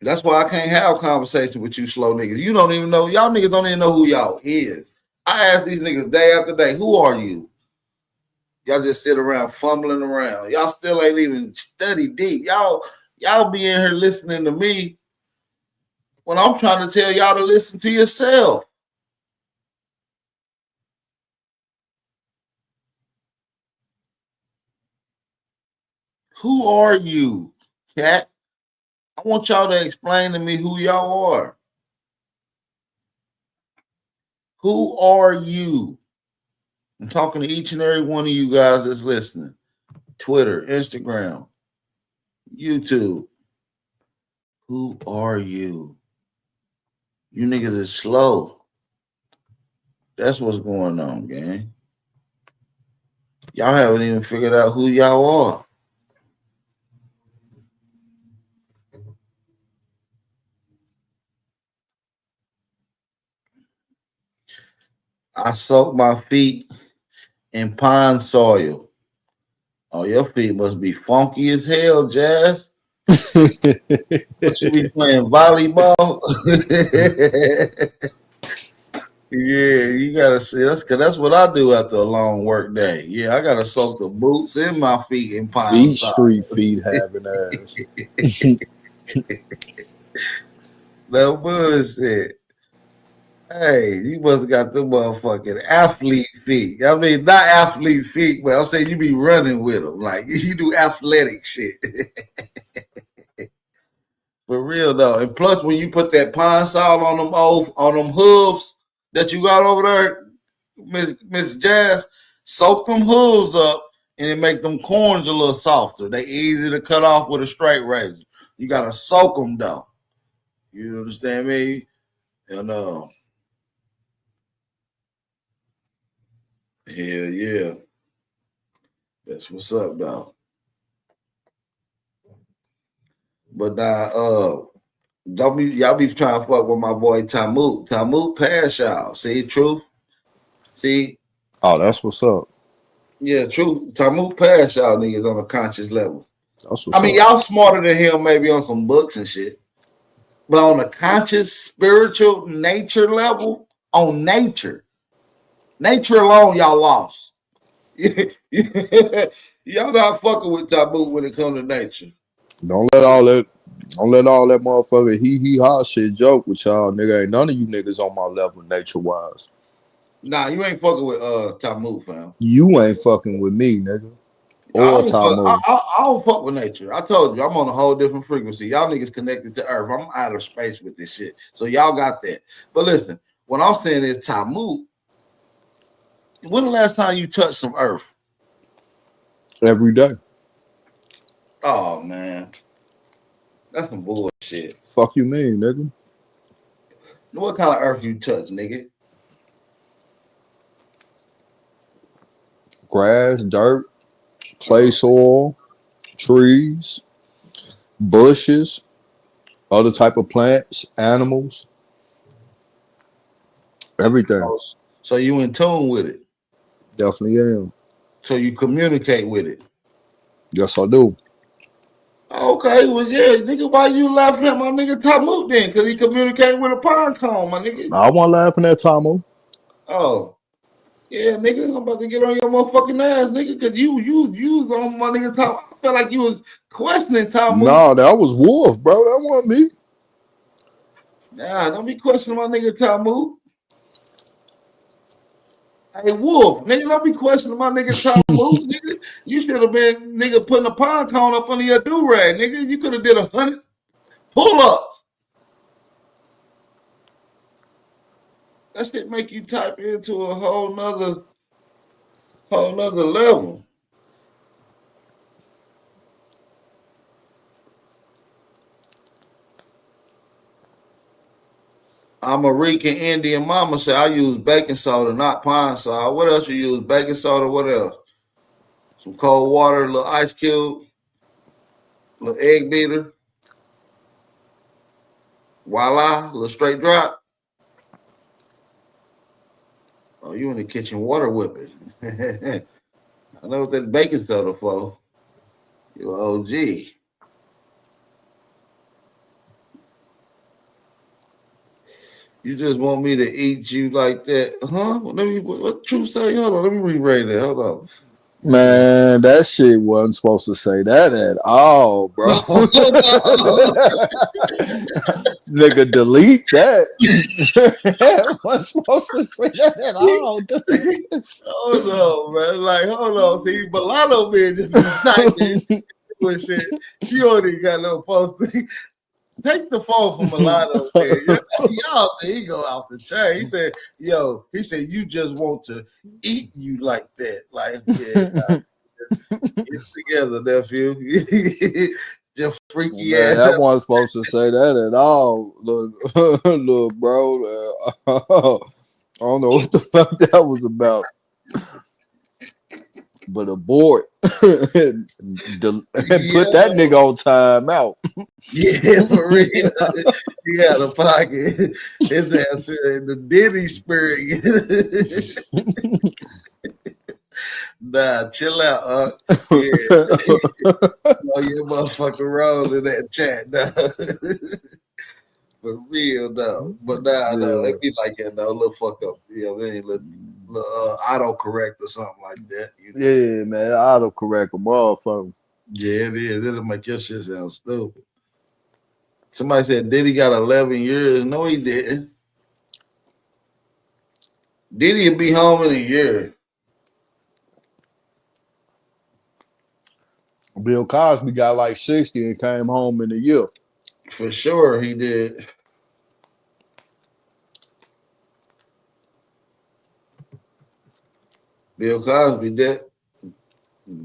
That's why I can't have conversation with you slow niggas. You don't even know, y'all niggas don't even know who y'all is. I ask these niggas day after day, who are you? Y'all just sit around fumbling around. Y'all still ain't even study deep. Y'all be in here listening to me when I'm trying to tell y'all to listen to yourself. Who are you, cat? I want y'all to explain to me who y'all are. Who are you? I'm talking to each and every one of you guys that's listening. Twitter, Instagram, YouTube. Who are you? You niggas is slow. That's what's going on, gang. Y'all haven't even figured out who y'all are. I soak my feet in pine soil. Oh, your feet must be funky as hell, Jazz. What you be playing volleyball? Yeah, you gotta see that's because that's what I do after a long work day. Yeah, I gotta soak the boots and my feet in pine Each soil. street feed having ass. No bullshit. Hey, you must have got the motherfucking athlete feet. I mean, not athlete feet, but I'm saying you be running with them. Like, you do athletic shit. For real, though. And plus, when you put that pine sol on them hooves that you got over there, Miss Jazz, soak them hooves up and it make them corns a little softer. They easy to cut off with a straight razor. You got to soak them, though. You understand me? And, hell yeah. That's what's up, dog. But don't be y'all be trying to fuck with my boy Tamuk. Tamuk pass y'all. See, truth. See, Oh, that's what's up. yeah, truth. Tamuk pass y'all niggas on a conscious level. That's I what's mean, up. y'all smarter than him maybe on some books and shit. But on a conscious, spiritual nature level, on nature alone, y'all lost. Y'all not fucking with Tamuk when it comes to nature. Don't let all that motherfucker he ha shit joke with y'all, nigga. Ain't none of you niggas on my level nature wise. Nah, you ain't fucking with Tamuk, fam. You ain't fucking with me, nigga. I Or don't fuck. Tamu. I don't fuck with nature. I told you, I'm on a whole different frequency. Y'all niggas connected to Earth. I'm out of space with this shit. So y'all got that. But listen, what I'm saying is, Tamu. When the last time you touched some Earth? Every day. Oh man, that's some bullshit. Fuck you mean, nigga? What kind of Earth you touch, nigga? Grass, dirt, clay soil, trees, bushes, other type of plants, animals, everything. So you in tune with it. Definitely am. So you communicate with it. Yes, I do. Okay, well, yeah, nigga, why you laughing at my nigga Tamu then? Because he communicated with a pine cone, my nigga. I wasn't laughing at Tamu. Oh. Yeah, nigga, I'm about to get on your motherfucking ass, nigga, because you was on my nigga Tom. I felt like you was questioning Tom Mook. Nah, that was Wolf, bro. That wasn't me. Nah, don't be questioning my nigga Tom Mook. Hey, Wolf, nigga, don't be questioning my nigga Tom Mook, nigga. You should have been, nigga, putting a pine cone up under your do-rag, nigga. You could have did 100 pull-ups. That shit make you type into a whole nother Whole nother level. I'm a Rican Indian mama say I use baking soda, not pine salt. What else you use? Baking soda, what else? Some cold water, a little ice cube, a little egg beater. Voila, a little straight drop. Oh, you in the kitchen water whipping. I know what that baking soda for. You an OG. You just want me to eat you like that, huh? Let me. What True say? Hold on, let me re-rate it. Hold on. Man, that shit wasn't supposed to say that at all, bro. Nigga, delete that. Wasn't supposed to say that at all. Delete this. Hold on, man. Like, hold on. See, Milano man just be typing and shit. You already got no post. Take the phone from Milano, man. Y'all think he go out the chain. He said, yo, you just want to eat you like that. Like, yeah, get together, nephew. Just freaky Man, ass. that wasn't supposed to say that at all, little bro. I don't know what the fuck that was about. But abort and put that nigga on timeout. Yeah, for real. He had a pocket. His ass in the Diddy spirit. Nah, chill out. Yeah. Oh, your motherfucking role in that chat, nah. For real, though. But no, it be like that, though. A little fuck up. You know what I mean? Little autocorrect or something like that. You know? Yeah, man. Autocorrect a motherfucker. Yeah, it is. It'll make your shit sound stupid. Somebody said Diddy got 11 years. No, he didn't. Diddy will be home in a year. Bill Cosby got like 60 and came home in a year. For sure, he did. Bill Cosby did.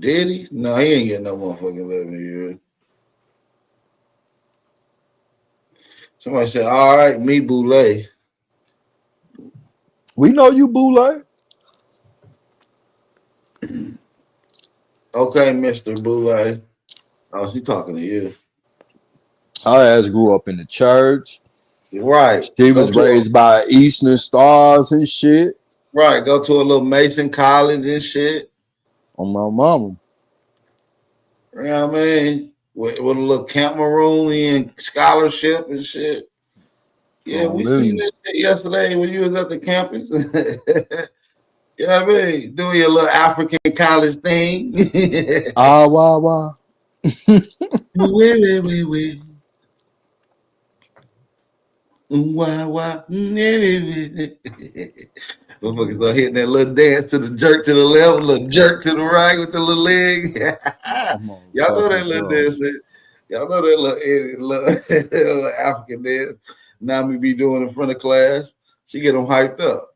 Did he? No, he ain't getting no motherfucking 11 years. Somebody said, all right, me Boulay. We know you, Boulay. Okay, Mr. Boulay. Oh, she talking to you. Our ass grew up in the church. Right. She was raised by Eastern Stars and shit. Right. Go to a little Mason College and shit. On my mama. You know what I mean? With a little Cameroonian scholarship and shit. Yeah, we seen that shit yesterday when you was at the campus. You know what I mean? Doing your little African college thing. Ah, wah, wah. Wait. Wah. Motherfuckers start hitting that little dance to the jerk to the left, a little jerk to the right with the little leg. Y'all know that little dance. Y'all know that little African dance. Now me be doing in front of class. She get them hyped up.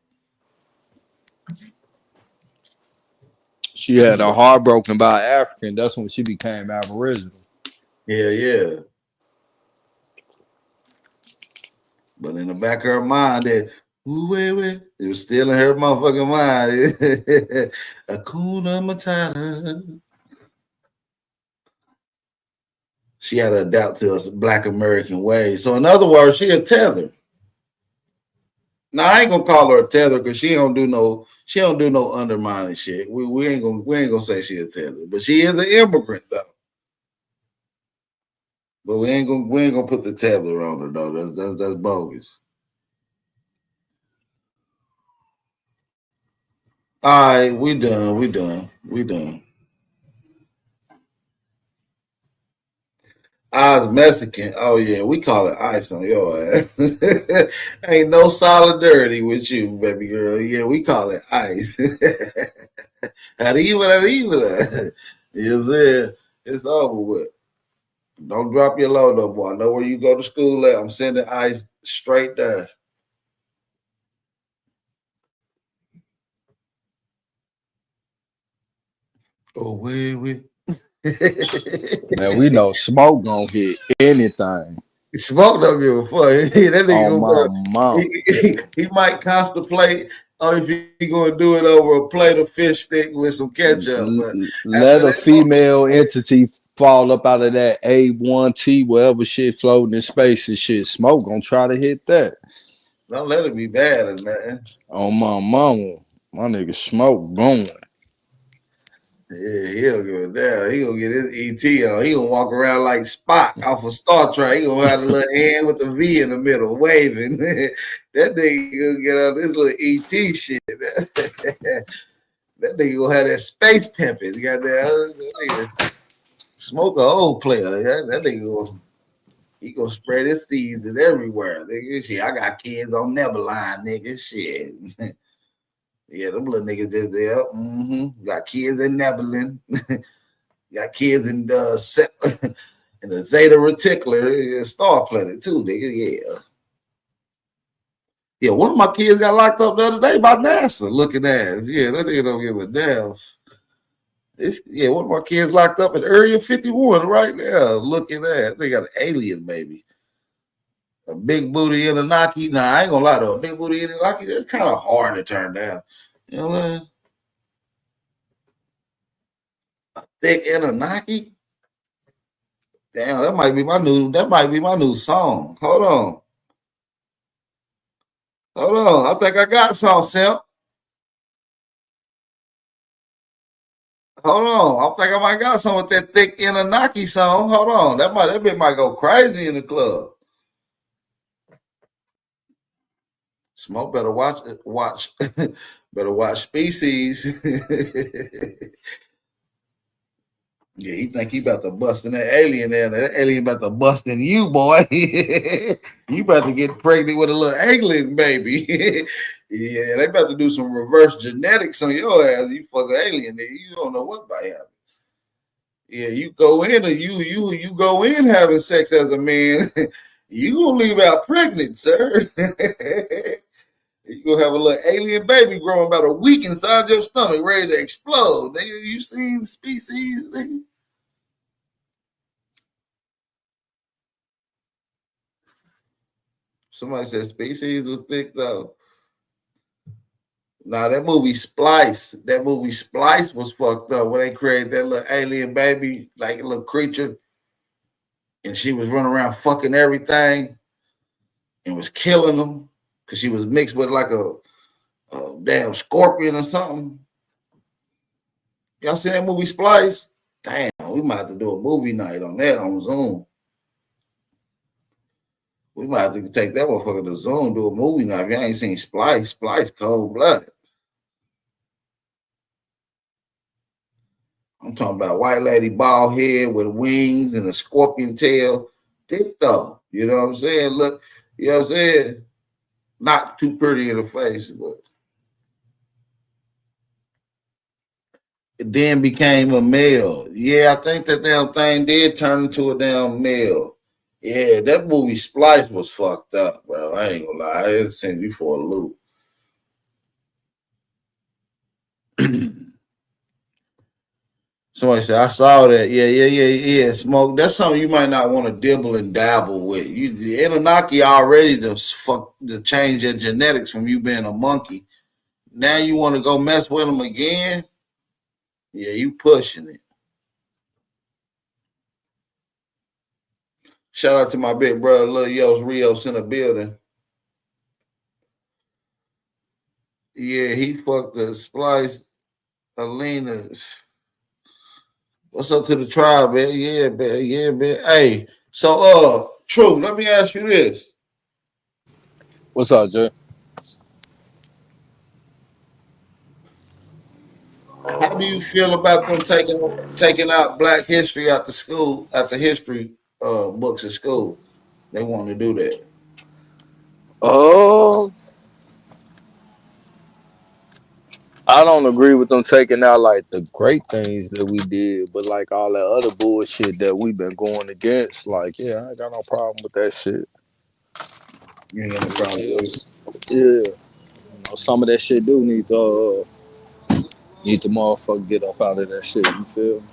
She had her heart broken by an African. That's when she became Aboriginal. Yeah. But in the back of her mind, it was still in her motherfucking mind. Hakuna Matata. She had to adapt to us Black American ways. So in other words, she a tether. Now I ain't gonna call her a tether because she don't do no undermining shit. We ain't gonna say she a tether, but she is an immigrant though. But we ain't gonna put the tether on her though. That's bogus. All right, we done. I was Mexican. Oh yeah, we call it ice on your ass. Ain't no solidarity with you, baby girl. Yeah, we call it ice. Arriba. You said it's over with. Don't drop your load up, boy. I know where you go to school at. I'm sending ice straight there. Oh, we. Man, we know Smoke gonna hit anything. Smoke don't give a fuck. That On my nigga mom. he might contemplate if he gonna do it over a plate of fish stick with some ketchup. But after Let a that, female entity fall up out of that A1T, whatever shit floating in space and shit. Smoke gonna try to hit that. don't let it be bad or nothing. On my mama. My nigga Smoke going. Yeah, he'll give a damn. He gonna get his ET on. He gonna walk around like Spock off of Star Trek. He gonna have a little hand with a V in the middle, waving. That nigga gonna get on this little ET shit. That nigga gonna have that space pimping. Got that Smoke a old player. That nigga he gonna spread his seeds everywhere. Nigga, shit, I got kids on Neverline, nigga. Shit. Yeah, them little niggas just there. Got kids in Neverland. Got kids in the in the Zeta Reticular Star Planet too, nigga. Yeah. Yeah, one of my kids got locked up the other day by NASA looking at us. Yeah, that nigga don't give a damn. One of my kids locked up at Area 51 right now looking at. They got an alien baby. A big booty Anunnaki. Nah, I ain't gonna lie though. A big booty Anunnaki, that's kind of hard to turn down. You know what I mean? A thick Anunnaki? Damn, that might be my new song. Hold on. I think I got some, Simp. Hold on. I think I might got some with that thick Anunnaki song. Hold on. That bit might go crazy in the club. Smoke better watch better watch Species. Yeah, he think he about to bust in that alien there. That alien about to bust in you, boy. You about to get pregnant with a little alien baby. Yeah, they about to do some reverse genetics on your ass. You fuck an alien there. You don't know what might happen. Yeah, you go in or you go in having sex as a man. You gonna leave out pregnant, sir. You gonna have a little alien baby growing about a week inside your stomach, ready to explode. Nigga, you seen Species, nigga? Somebody said Species was thick though. Nah, that movie Splice was fucked up when they created that little alien baby, like a little creature, and she was running around fucking everything and was killing them because she was mixed with like a damn scorpion or something. Y'all seen that movie Splice? Damn, we might have to do a movie night on that on Zoom. We might have to take that motherfucker to Zoom, do a movie night. If you ain't seen Splice cold blooded. I'm talking about white lady bald head with wings and a scorpion tail. Thick though. You know what I'm saying? Look, you know what I'm saying? Not too pretty in the face, but it then became a male. Yeah, I think that damn thing did turn into a damn male. Yeah, that movie Splice was fucked up, bro. I ain't gonna lie. I sent you for a loop. Somebody said, I saw that. Yeah. Smoke. That's something you might not want to dibble and dabble with. The Anunnaki already to change your genetics from you being a monkey. Now you want to go mess with them again? Yeah, you pushing it. Shout out to my big brother, Lil Yos Rios in the building. Yeah, he fucked the Splice Alina. What's up to the tribe, man? Yeah, man. Hey, so True, let me ask you this. What's up, Jay? How do you feel about them taking out Black history out the school, out the history books at school? They want to do that. Oh, I don't agree with them taking out like the great things that we did, but like all that other bullshit that we've been going against. Like, yeah, I ain't got no problem with that shit. You ain't got no problem with it. Yeah, you know, some of that shit do need to Need the motherfucker get up out of that shit. You feel?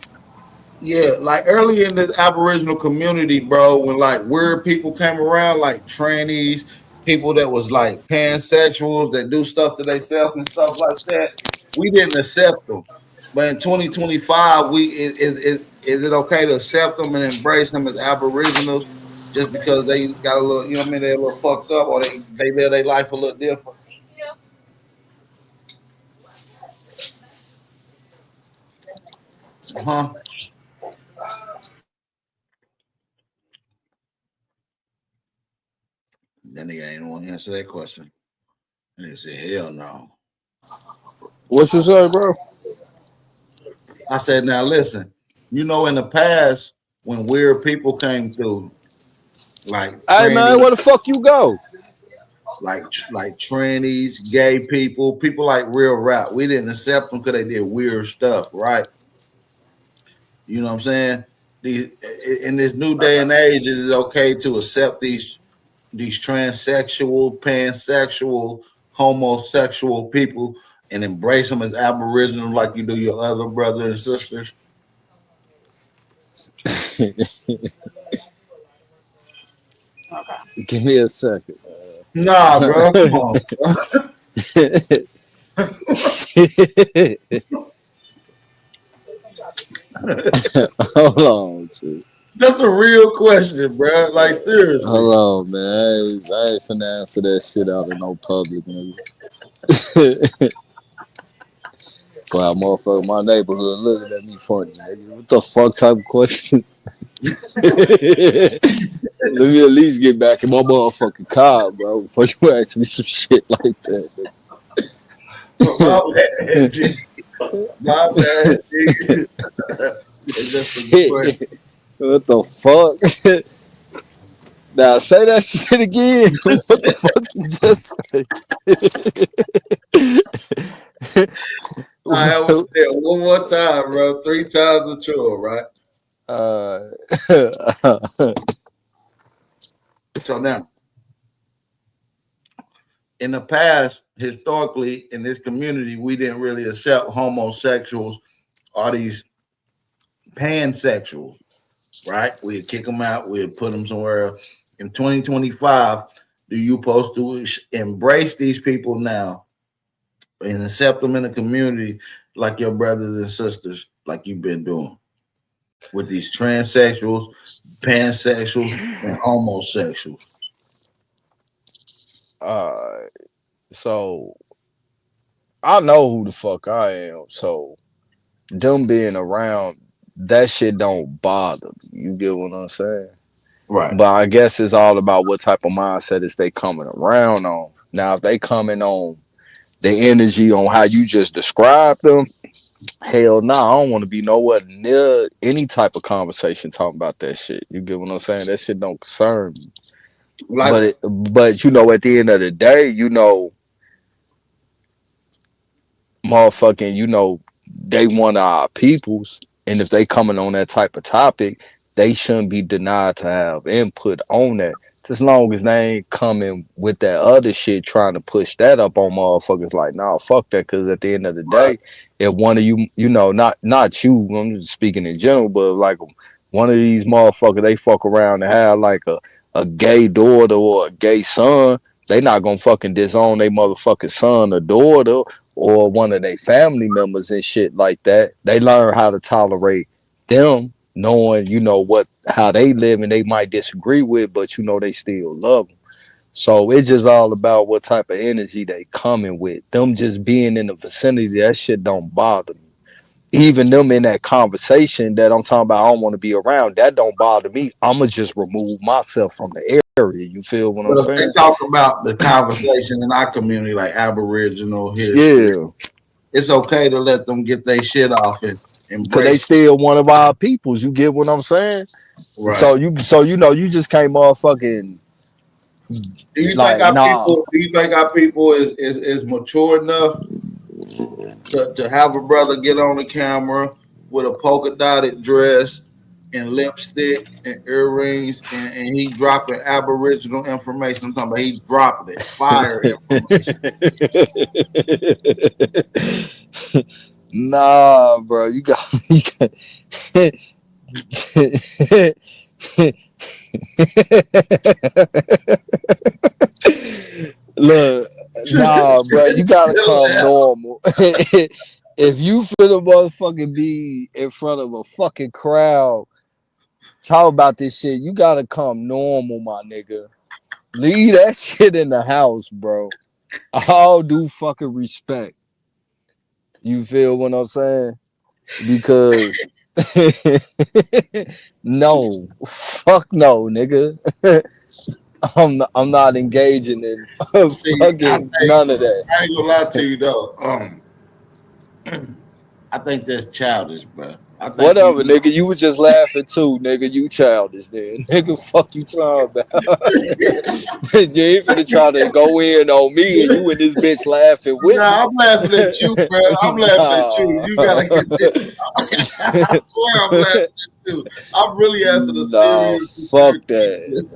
Yeah, like early in the Aboriginal community, bro, when like weird people came around, like trannies, people that was like pansexuals that do stuff to themselves and stuff like that, we didn't accept them. But in 2025, is it okay to accept them and embrace them as Aboriginals just because they got a little, you know what I mean, they're a little fucked up or they live their life a little different? Huh? Then he ain't want to answer that question. And he said, hell no. What you say, bro? I said, now listen, you know, in the past, when weird people came through, like Hey man, trannies, where the fuck you go? like trannies, gay people, people like real rap, we didn't accept them because they did weird stuff, right? You know what I'm saying? In this new day and age, it is okay to accept these transsexual, pansexual, homosexual people and embrace them as Aboriginal like you do your other brothers and sisters. Give me a second. Nah, bro, come on. Hold on, sis. That's a real question, bro. Like seriously. Hold on, man. I ain't finna answer that shit out in no public, nigga. Wow, motherfucker, my neighborhood looking at me funny, nigga. What the fuck type of question? Let me at least get back in my motherfucking car, bro, before you ask me some shit like that. My bad, G. My bad, G. It's just a question. What the fuck? Now say that shit again. What the fuck you just say? I was there one more time, bro. 3 times the chore, right? So now, in the past, historically, in this community, we didn't really accept homosexuals or these pansexuals, right? We'd kick them out, we'd put them somewhere else. In 2025, do you supposed to embrace these people now and accept them in the community like your brothers and sisters, like you've been doing with these transsexuals, pansexuals, and homosexuals? So I know who the fuck I am. So them being around, that shit don't bother me. You get what I'm saying? Right. But I guess it's all about what type of mindset is they coming around on. Now, if they coming on the energy on how you just described them, hell no, I don't want to be nowhere near any type of conversation talking about that shit. You get what I'm saying? That shit don't concern me. Like, but you know, at the end of the day, you know, motherfucking, you know, they one of our peoples, and if they coming on that type of topic, they shouldn't be denied to have input on that. Just as long as they ain't coming with that other shit trying to push that up on motherfuckers like, nah, fuck that, because at the end of the day, if one of you, you know, not you, I'm just speaking in general, but like one of these motherfuckers, they fuck around and have like a gay daughter or a gay son, they not gonna fucking disown their motherfucking son or daughter or one of their family members and shit like that. They learn how to tolerate them, knowing, you know, how they live and they might disagree with, but you know they still love them. So it's just all about what type of energy they coming with. Them just being in the vicinity, that shit don't bother me. Even them in that conversation that I'm talking about, I don't want to be around, that don't bother me. I'ma just remove myself from the area. You feel what I'm but if saying? they talk about the conversation in our community, like Aboriginal history, Yeah, it's okay to let them get their shit off and because they embrace. still one of our peoples. You get what I'm saying? Right. So you know, you just can't motherfucking Do you like, think our nah. people? Do you think our people is mature enough to have a brother get on the camera with a polka dotted dress and lipstick and earrings and he dropping Aboriginal information? I'm talking about he dropping it, fire information. Nah, bro, you got look, nah, bro, you gotta come normal. If you finna motherfucking be in front of a fucking crowd, talk about this shit, you gotta come normal, my nigga. Leave that shit in the house, bro. All due fucking respect. You feel what I'm saying? Because no, fuck no, nigga. I'm not engaging in See, fucking none of that. I ain't gonna lie to you though. I think that's childish, bro. I think Whatever, nigga. You was just laughing too, nigga. You childish, then, nigga. Fuck you talking about? You ain't finna try to go in on me and you and this bitch laughing with me. I'm laughing at you, bro. I'm laughing at you. You gotta consider. I swear I'm laughing at you. I'm really asking a serious. Fuck that.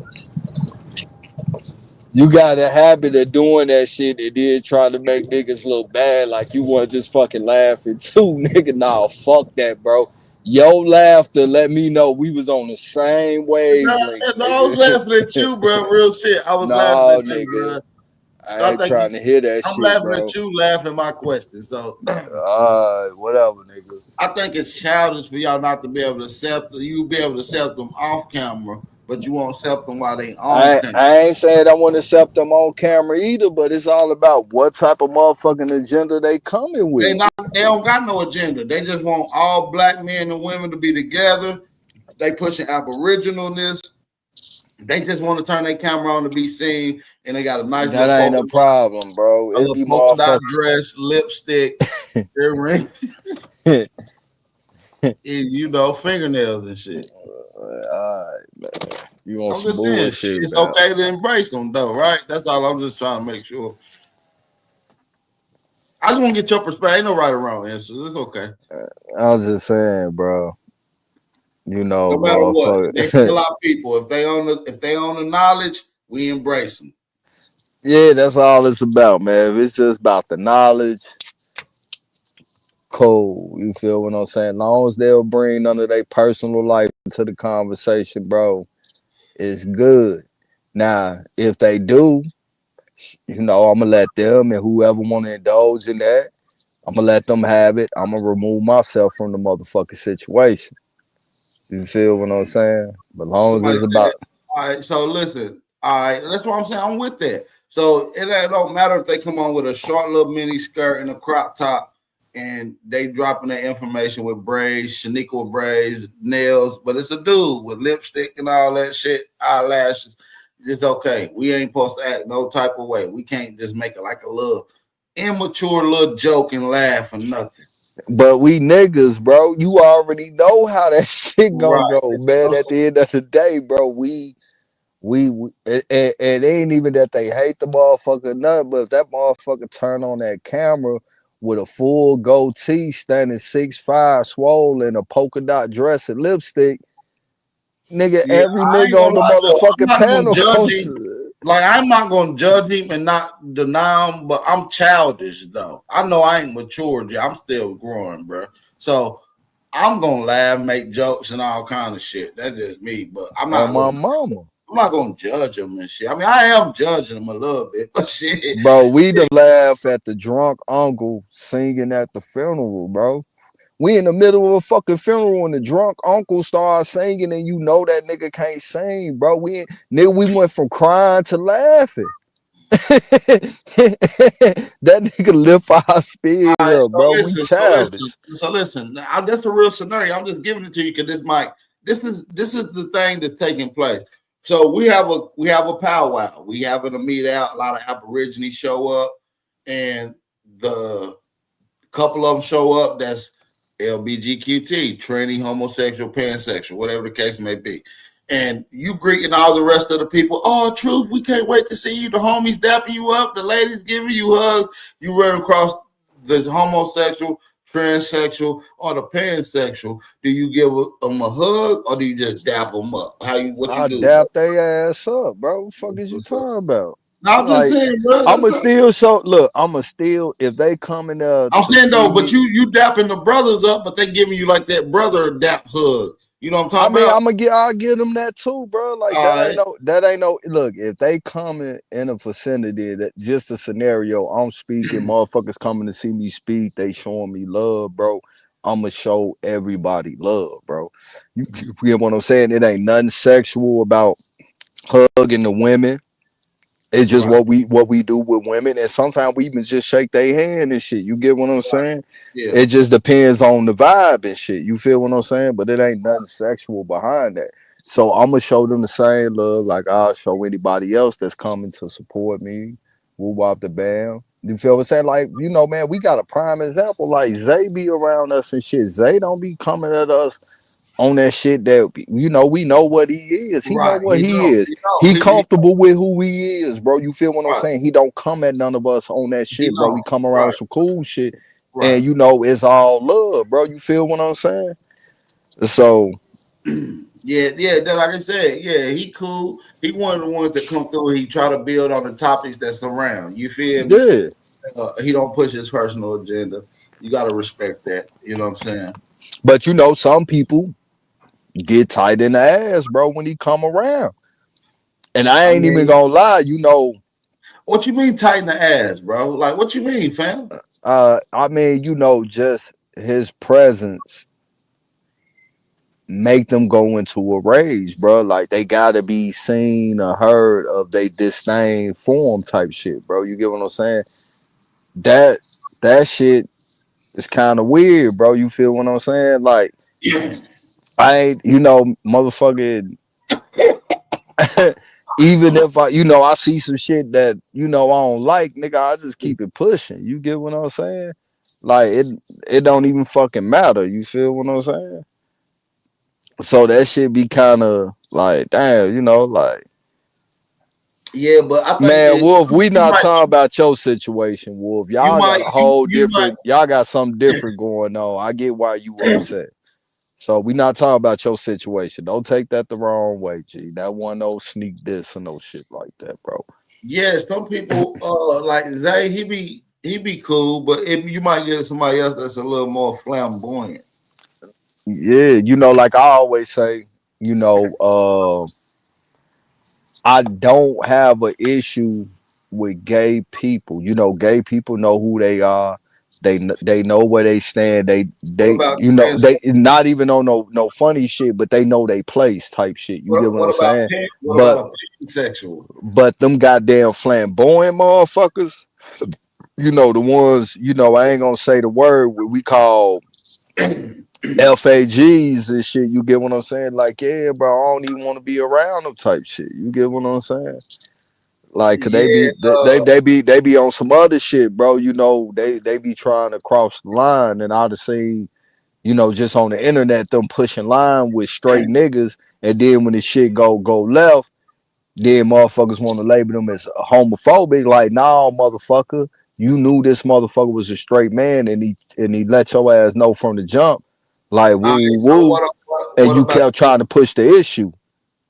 You got a habit of doing that shit and then trying to make niggas look bad like you weren't just fucking laughing too, nigga. Nah, fuck that, bro. Your laughter let me know we was on the same wavelength. No, I was laughing at you, bro. Real shit. I was laughing at you, bro. I ain't trying to hear that I'm shit, laughing bro. at you, laughing at my question. So, whatever, nigga. I think it's childish for y'all not to be able to accept. You be able to accept them off camera, but you won't accept them while they on camera. I ain't saying I want to accept them on camera either, but it's all about what type of motherfucking agenda they coming with. They don't got no agenda. They just want all black men and women to be together. They pushing aboriginalness. They just want to turn their camera on to be seen, and they got a nice. That ain't a problem, bro. A little polka dot dress, lipstick, earring, and fingernails and shit. All right, man. You want I'm some bullshit? It's okay to embrace them, though, right? That's all. I'm just trying to make sure. I just want to get your perspective. Ain't no right or wrong answers. It's okay. I was just saying, bro. You know, no matter what, they still our people. If they own the knowledge, we embrace them. Yeah, that's all it's about, man. If it's just about the knowledge, cool. You feel what I'm saying? As long as they'll bring none of their personal life into the conversation, bro, it's good. Now, if they do, I'm gonna let them and whoever want to indulge in that, I'm gonna let them have it. I'm gonna remove myself from the motherfucking situation. You feel what I'm saying? But as long as it's about. All right, so listen. All right, that's what I'm saying. I'm with that. So it don't matter if they come on with a short little mini skirt and a crop top and they dropping their information with braids, Shaniqua with braids, nails, but it's a dude with lipstick and all that shit, eyelashes. It's okay. We ain't supposed to act no type of way. We can't just make it like a little immature little joke and laugh or nothing. But we niggas, bro, you already know how that shit gonna go, man. At the end of the day, bro, we it ain't even that they hate the motherfucker, nothing, but if that motherfucker turn on that camera with a full goatee, standing 6'5", swollen, a polka dot dress and lipstick, nigga, every nigga on the motherfucking panel. Like, I'm not gonna judge him and not deny him, but I'm childish though. I know I ain't matured yet. I'm still growing, bro. So I'm gonna laugh, make jokes, and all kind of shit. That's just me. But I'm not. My mama. I'm not gonna judge him and shit. I mean, I am judging him a little bit, but shit. Bro, we the laugh at the drunk uncle singing at the funeral, bro. We in the middle of a fucking funeral and the drunk uncle starts singing and you know that nigga can't sing, bro. We went from crying to laughing. That nigga lift our spirit up, bro. We childish. So listen, that's a real scenario. I'm just giving it to you because this is the thing that's taking place. So we have a powwow. We having a meet out. A lot of Aborigines show up, and the couple of them show up. That's LBGQT, tranny, homosexual, pansexual, whatever the case may be. And you greeting all the rest of the people. Oh, Truth, we can't wait to see you. The homies dapping you up. The ladies giving you hugs. You run across the homosexual, transsexual, or the pansexual. Do you give them a hug or do you just dap them up? What you do? Dap their ass up, bro. What the fuck is you talking about? No, I'm just Like saying, bro. I'ma still show. Look, I'ma still if they coming to saying see though, but me. you dapping the brothers up, but they giving you like that brother dap hug. You know what I'm I talking mean, about? I'll give them that too, bro. Like All right. that ain't no look. If they coming in a vicinity, that just a scenario. I'm speaking, motherfuckers coming to see me speak. They showing me love, bro. I'ma show everybody love, bro. You get what I'm saying? It ain't nothing sexual about hugging the women. It's just Right. what we do with women, and sometimes we even just shake their hand and shit. You get what I'm saying? Yeah. It just depends on the vibe and shit. You feel what I'm saying? But it ain't nothing sexual behind that. So I'm gonna show them the same love like I'll show anybody else that's coming to support me. Woo wop the bam. You feel what I'm saying? Like, you know, man, we got a prime example. Like Zay be around us and shit. Zay don't be coming at us on that shit that we know what he is. He know Right. what He he know. is. He know. He He comfortable with who he is, bro. You feel what I'm right. saying? He don't come at none of us on that He shit, bro. We know. come around Right. with some cool shit, Right. and you know it's all love, bro. You feel what I'm saying? So Yeah, like I said, yeah, he cool. He one of the ones that come through. He try to build on the topics that's around. You feel me? yeah, He don't push his personal agenda. You got to respect that. You know what I'm saying? but you know some people get tight in the ass, bro, when he come around, and I I ain't even mean, gonna lie, you know. what you mean tighten the ass, bro? Like, what you mean, fam? I mean, you know, just his presence make them go into a rage, bro. Like they gotta be seen or heard of they disdain form type shit, bro. You get what I'm saying? That that shit is kind of weird, bro. You feel what I'm saying? Like I ain't, you know, motherfucking. Even if I see some shit that I don't like, nigga, I just keep it pushing. You get what I'm saying? Like it don't even fucking matter. You feel what I'm saying? So that shit be kind of like, damn, like. Yeah, but I think Man, it, Wolf, we you not might, talking about your situation, Wolf. you Y'all got might, a whole you might. different, y'all got something different going on. I get why you upset. So we not talking about your situation. Don't take that the wrong way, G. That one no sneak this or no shit like that, bro. Yeah, some people like Zay, he be cool, but if you might get somebody else that's a little more flamboyant. Yeah, like I always say, you know, I don't have an issue with gay people. Gay people know who they are. They know where they stand. What They about they not even on no funny shit, but they know they place type shit. You get what I'm saying? what But about a pansexual? them goddamn flamboyant motherfuckers, the ones, I ain't gonna say the word what we call FAGs and shit. You get what I'm saying? Like, yeah, bro, I don't even want to be around them type shit. You get what I'm saying? Like, cause Yeah, they be on some other shit, bro. They be trying to cross the line, and I've seen, just on the internet, them pushing line with straight niggas, and then when the shit go left, then motherfuckers want to label them as homophobic. Like, nah, motherfucker, you knew this motherfucker was a straight man, and he let your ass know from the jump, like all right, woo so woo, and what you about kept trying to push the issue,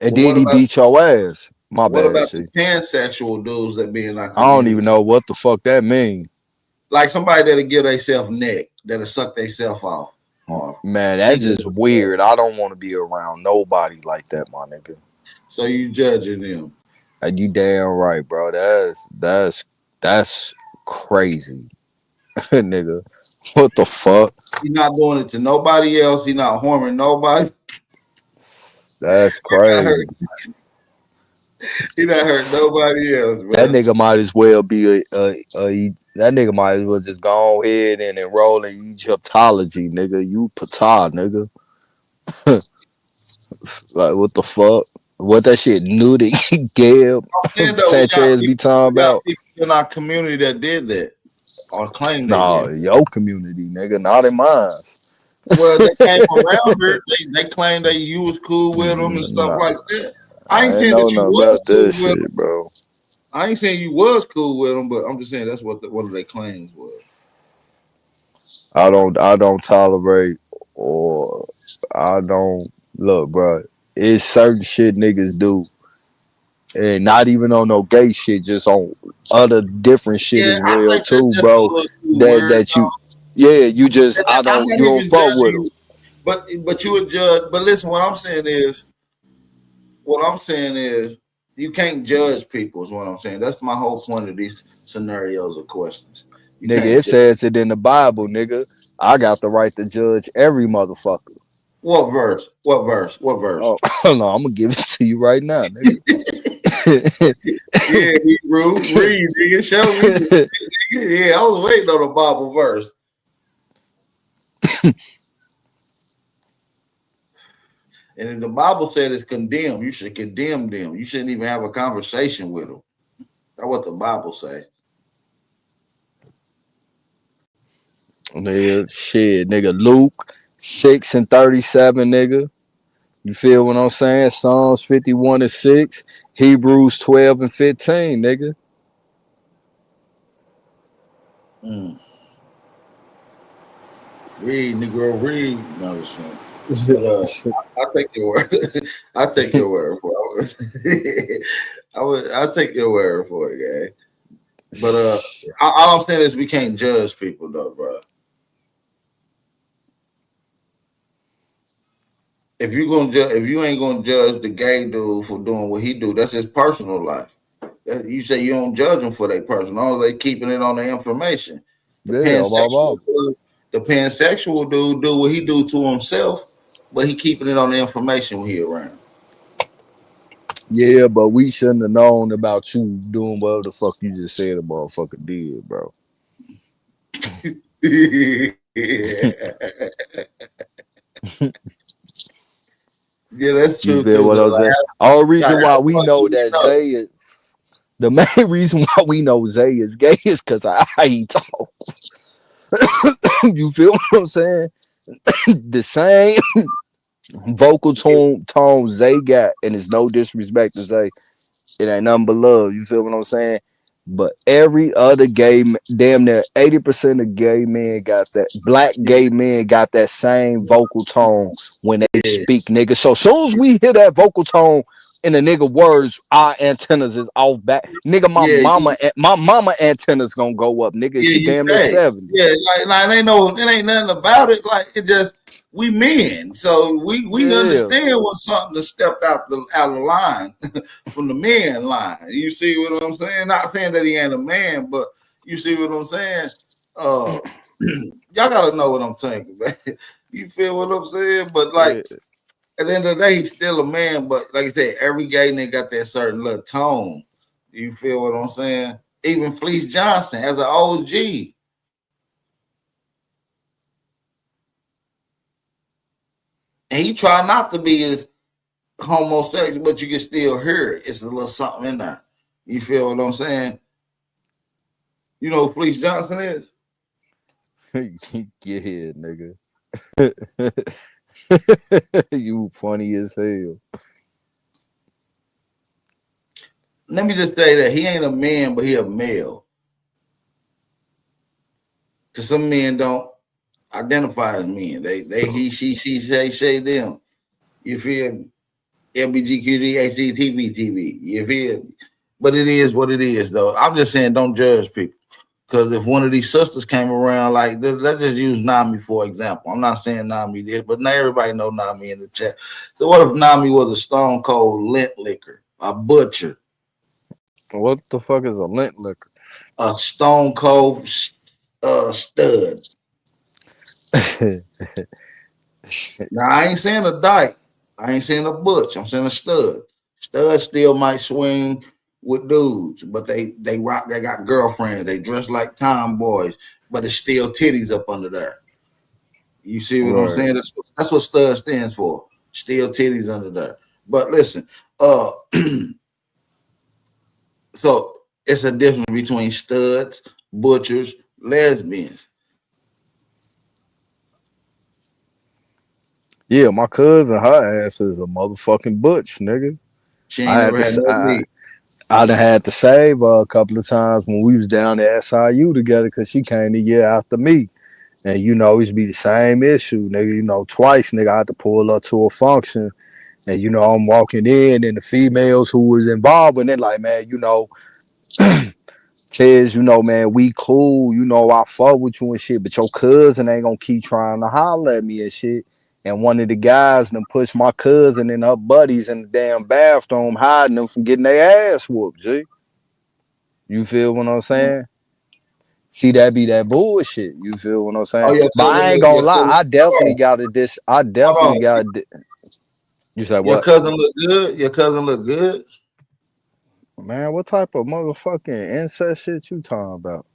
and but then he beat your ass. My what bad, about see. the pansexual dudes that be in our I don't community? even know what the fuck that mean. Like somebody that'll give themselves neck, that'll suck themselves off. Or Man, that's finger just weird. I don't want to be around nobody like that, my nigga. so you judging them. And you damn right, bro. That's crazy, nigga. What the fuck? He's not doing it to nobody else. He's not harming nobody. That's He not hurt. crazy. He not hurt nobody else, That bro. nigga might as well be that nigga might as well just go ahead and enroll in Egyptology, nigga. You patah, nigga. Like what the fuck? What that shit Nudie Gab I'm saying though, Sanchez be talking we got about? people in our community that did that or claim they Nah, did. your community, nigga, not in mine. Well, they came around her. They claimed that you was cool with them and stuff Nah, like that. I ain't I ain't saying know that you nothing was about cool that with them. shit, bro. I ain't saying you was cool with them, but I'm just saying that's what one of their claims was. I don't tolerate or I don't look, bro. It's certain shit niggas do and not even on no gay shit, just on other different shit Yeah, as I well think that's too, just a bro. little too That weird. you, yeah, you just And I'm not you don't even fuck with judging them. you, but you would judge. But listen, what I'm saying is, you can't judge people. Is what I'm saying. That's my whole point of these scenarios or questions. You Nigga, can't it judge. says it in the Bible, nigga. I got the right to judge every motherfucker. What verse? What verse? What verse? Oh, no, I'm gonna give it to you right now, nigga. Yeah, Hebrew, read, nigga. Show me some shit, nigga. Yeah, I was waiting on a Bible verse. And if the Bible said it's condemned, you should condemn them. You shouldn't even have a conversation with them. That's what the Bible say. Nigga, shit, nigga. Luke 6:37, nigga. You feel what I'm saying? Psalms 51:6, Hebrews 12:15, nigga. Read, Negro, read. No, it's fine. But I take your word. I take your word for it. I take your word for it, guy. But all I'm saying is we can't judge people, though, bro. If you ain't gonna judge the gay dude for doing what he do, that's his personal life. You say you don't judge them for their personal, all they keeping it on the information. The Yeah, pansexual dude, do what he do to himself, but he keeping it on the information when he around. yeah, but we shouldn't have known about you doing whatever the fuck you just said a motherfucker did, bro. Yeah, that's You true feel too. what Though, I'm like, saying? All like reason how why the we fuck do know we that know? Zay is the main reason why we know Zay is gay is because of how he talk. You feel what I'm saying? The same vocal tone Zay got, and it's no disrespect to Zay. It ain't nothing but love. You feel what I'm saying? But every other damn near 80% of gay men got that. Black gay men got that same vocal tone when they Yeah, speak, nigga. So as soon as we hear that vocal tone in the nigga words, our antennas is off back. Nigga, yeah, my mama antennas gonna go up, nigga. yeah, She you damn near say. 70. Yeah, like it ain't nothing about it. Like it just we men, so we Yeah. understand when something to step out of line from the men line. You see what I'm saying? Not saying that he ain't a man, but you see what I'm saying? Y'all gotta know what I'm thinking, man. You feel what I'm saying? But like Yeah. at the end of the day, he's still a man. But like I said, every gay nigga got that certain little tone. You feel what I'm saying? Even Fleece Johnson as an OG. And he try not to be as homosexual, but you can still hear it. It's a little something in there. You feel what I'm saying? You know who Fleece Johnson is? Yeah, nigga. You funny as hell. Let me just say that he ain't a man, but he a male. Because some men don't identify as men. They he, she, say, them. You feel me? LBGQD, HDTV. You feel me? But it is what it is, though. I'm just saying, don't judge people. Because if one of these sisters came around, like, let's just use Nami for example. I'm not saying Nami did, but not everybody know Nami in the chat. So what if Nami was a stone cold lint licker, a butcher, What the fuck is a lint liquor? a stone cold stud? Now, I ain't saying a dyke. I ain't saying a butch. I'm saying a stud. Studs still might swing with dudes, but they rock. They got girlfriends. They dress like tomboys, but it's still titties up under there. You see what I'm Right. saying? That's what stud stands for. Still titties under there. But listen, uh, so it's a difference between studs, butchers, lesbians. Yeah, my cousin, her ass is a motherfucking butch, nigga. She I ain't had never to, had no meat. I done had to save her a couple of times when we was down at SIU together because she came the year after me. And, you know, it used to be the same issue, nigga. You know, twice, nigga, I had to pull her to a function. And you know, I'm walking in, and the females who was involved, and they're like, man, you know, Tez, you know, man, we cool, you know, I fuck with you and shit, but your cousin ain't gonna keep trying to holler at me and shit. And one of the guys then pushed my cousin and her buddies in the damn bathroom, hiding them from getting their ass whooped, G. You feel what I'm saying? See, that be that bullshit. You feel what I'm saying? Oh, your But cousin I ain't look, gonna your lie, cousin. I definitely Hold got it. I on, hold definitely on. got it. You said Your what? cousin look good. Your cousin look good. Man, what type of motherfucking incest shit you talking about?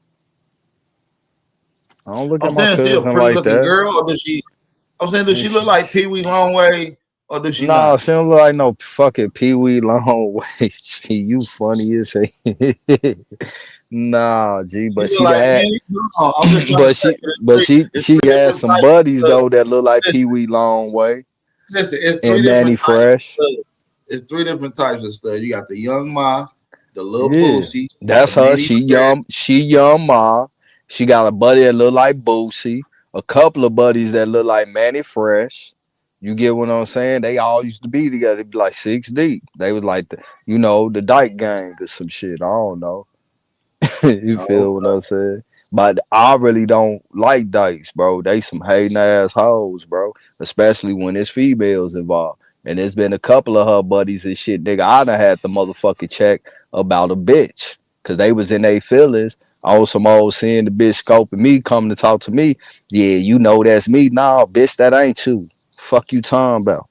I don't look I'm at my saying she a cousin pretty like looking that. girl, or does she? I'm saying, does And she she, look like Pee Wee Longway, or does she nah, not? she don't look like no fucking Pee Wee Long way. She, you funny as hell. Nah, G, She but look she like had, me. No, I'm just trying to say it's she three had different some types of buddies stuff. though that look like Pee Listen, Wee Long way listen, it's three and different Manny types of Fresh. stuff. It's three different types of stuff. You got the young ma, the little Yeah, boosie, the that's her. mini fresh. She young ma. She got a buddy that look like Boosie. A couple of buddies that look like Manny Fresh. You get what I'm saying? They all used to be together. They be like 6 deep. They was like the, you know, the Dyke gang or some shit. I don't know. You Oh, feel what I'm saying? But I really don't like dykes, bro. They some hating ass hoes, bro. Especially when there's females involved. And there's been a couple of her buddies and shit, nigga. I done had the motherfucking check about a bitch. Cause they was in their feelings. I was some old seeing the bitch scoping me, coming to talk to me. Yeah, you know that's me. Nah, bitch, that ain't you. Fuck you talking about.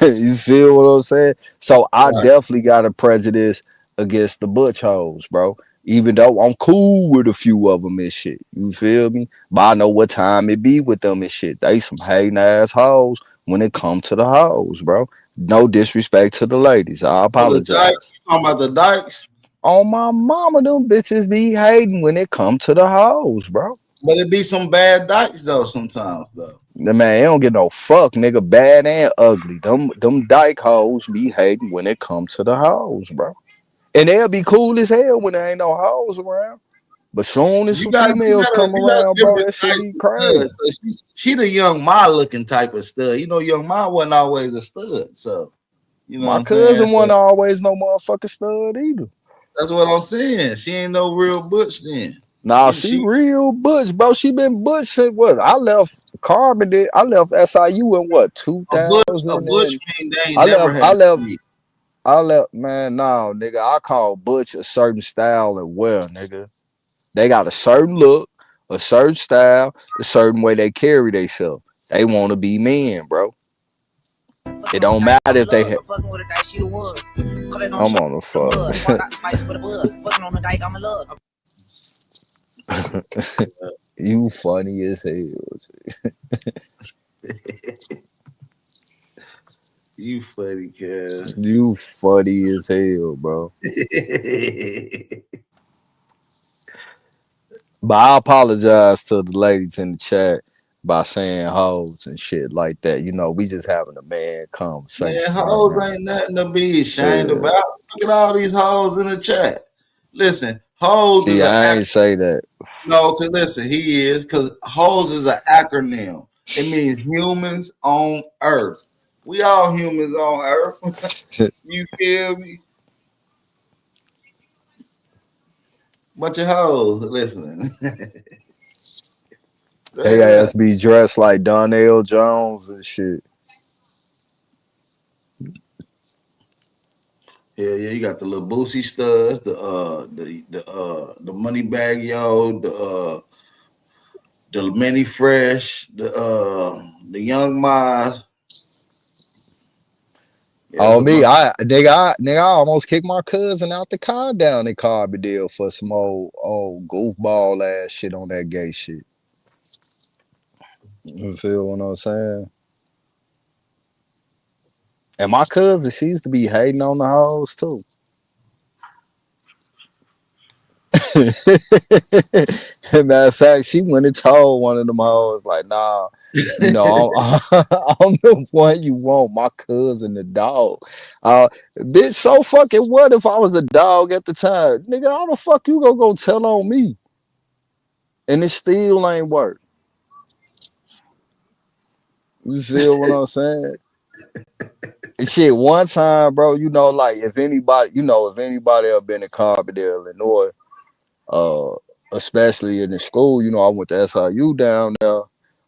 You feel what I'm saying? So I right. definitely got a prejudice against the butch hoes, bro. Even though I'm cool with a few of them and shit. You feel me? But I know what time it be with them and shit. They some hating ass hoes when it come to the hoes, bro. No disrespect to the ladies. I So the dykes, apologize. you talking about the dykes, On my mama, them bitches be hating when it come to the hoes, bro. but it be some bad dykes though sometimes though. The man, they don't get no fuck, nigga, bad and ugly. Them dyke hoes be hating when it come to the hoes, bro. And they'll be cool as hell when there ain't no hoes around. But soon as some females come You got around, bro, different that shit types be of studs. crazy. So she the young ma looking type of stud. You know, young ma wasn't always a stud. So you know what My I'm saying? cousin So wasn't always no motherfucking stud either. that's what I'm saying. She ain't no real butch then. Nah, she She real butch, bro. She been butch since what? I left Carbon did. I left SIU in what, a 2000, butch and mean they ain't never I had left three. man, no, nigga. I call butch a certain style and wear, nigga. They got a certain look, a certain style, a certain way they carry themselves. They want to be men, bro. It don't matter if they have. I'm on the fuck. You funny as hell. You funny, cuz. You funny as hell, bro. But I apologize to the ladies in the chat by saying hoes and shit like that. You know, we just having a man Man, conversation right hoes now. ain't nothing to be ashamed Yeah. about. Look at all these hoes in the chat. Listen, hoes is See, an I acronym. ain't say that. No, because listen, he is, because hoes is an acronym. It means humans on earth. We all humans on earth. You feel me? Bunch of hoes listening. They Straight ass up. be dressed like Donnell Jones and shit. Yeah, yeah, you got the little Boosie studs, the money bag yo, the mini fresh, the young Maz. Yeah, it's Oh a me, bunch. nigga, I almost kicked my cousin out the car down in Carbondale for some old goofball ass shit on that gay shit. You feel what I'm saying? And my cousin, she used to be hating on the hoes too. Matter of fact, she went and told one of them hoes, like, nah, you know, I'm the one you want, my cousin, the dog. Bitch, so fucking what if I was a dog at the time? Nigga, how the fuck you gonna go tell on me? And it still ain't work. You feel what I'm saying? Shit, one time, bro, you know, like if anybody ever been in Carbondale, Illinois, uh, especially in the school, you know, I went to SIU down there.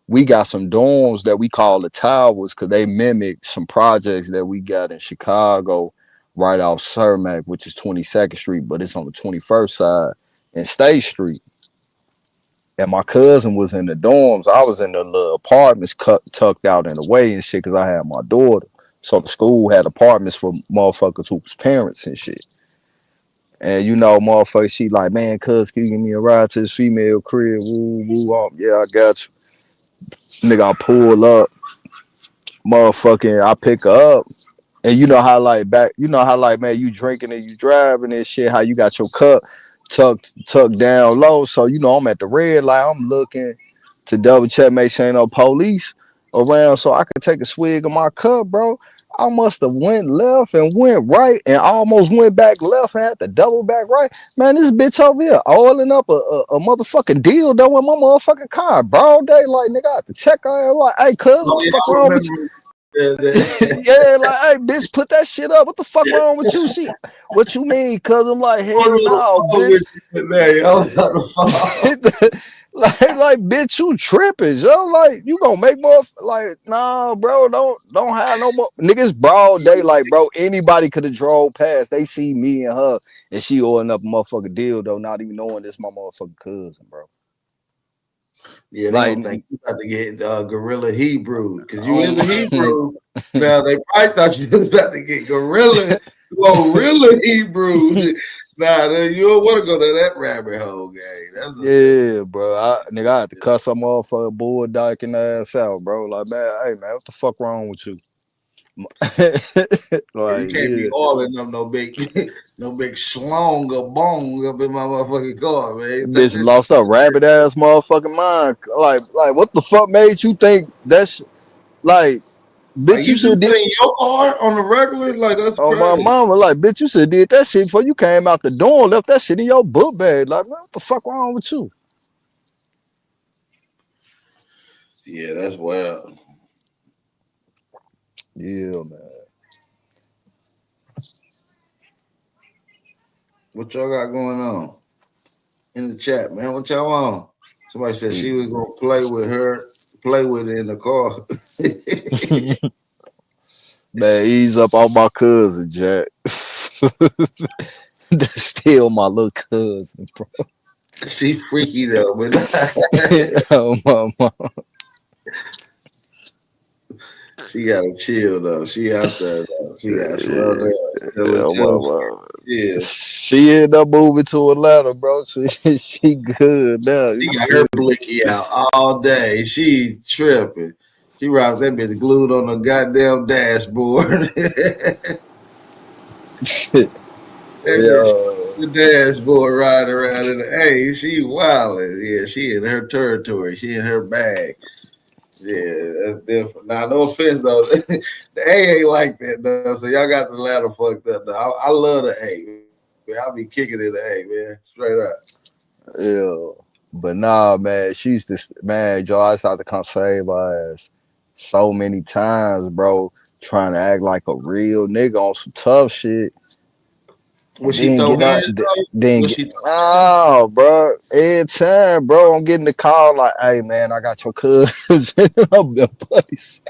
We got some dorms that we call the towers because they mimic some projects that we got in Chicago, right off Cermak, which is 22nd Street, but it's on the 21st side and State Street. And my cousin was in the dorms. I was in the little apartments tucked out in the way and shit because I had my daughter. So the school had apartments for motherfuckers who was parents and shit. And you know, motherfucker, she like, man, cuz, can you give me a ride to this female crib? Woo, woo, yeah, I got you. Nigga, I pull up, motherfucking, I pick her up. And you know how like, man, you drinking and you driving and shit, how you got your cup tucked down low. So, you know, I'm at the red light, I'm looking to double check, make sure ain't no police around so I could take a swig of my cup, bro. I must have went left and went right and almost went back left and had to double back right. Man, this bitch over here oiling up a motherfucking dildo in my motherfucking car. Broad day, like, nigga, I have to check her. Like, hey, cuz, what the fuck wrong with you? Yeah, like, hey, bitch, put that shit up. What the fuck wrong with you? She, what you mean? Cuz I'm like, hell no, bitch. like, bitch, you tripping, yo. Like, you gonna make more, like, nah, bro, don't have no more. Niggas broad daylight, bro. Anybody could have drove past. They see me and her, and she oiling up a motherfucking dildo, not even knowing this my motherfucking cousin, bro. Yeah, they Like, don't think you about to get gorilla Hebrew because you is a Hebrew. Now they probably thought you was about to get gorilla Hebrew. Nah, you don't want to go to that rabbit hole, gang. Yeah, bro. I had to cuss some motherfucker bulldogging ass out, bro. Like, man, hey, man, what the fuck wrong with you? Like, you can't be oiling them no big schlong or bong up in my motherfucking car, man. Bitch lost her rabbit ass motherfucking mind. Like, what the fuck made you think that's like, bitch? You should did in your car on the regular, like that's crazy. My mama, like, bitch, you should did that shit before you came out the door and left that shit in your book bag. Like, man, what the fuck wrong with you? Yeah, that's wild. Yeah, man. What y'all got going on in the chat, man? What y'all on? Somebody said she was gonna play with it in the car. Man, ease up on my cousin, Jack. That's still my little cousin, bro. She freaky though, but oh my mom. She gotta chill though. She out there though. She gotta slow down. Yeah. She ended up moving to Atlanta, bro. She good now. She got her blicky out all day. She tripping. She rides that bitch glued on the goddamn dashboard. The dashboard riding around in the she wilding. Yeah, she in her territory. She in her bag. Yeah, that's different. Now, no offense though, the A ain't like that though. So y'all got the ladder fucked up though. I love the A. Man, I'll be kicking in the A, man. Straight up. Yeah, but nah, man. She's this man. Joe, I just have to come save her ass so many times, bro. Trying to act like a real nigga on some tough shit. Was she throw hands? No, bro. Every time, bro, I'm getting the call like, hey, man, I got your cousins and buddies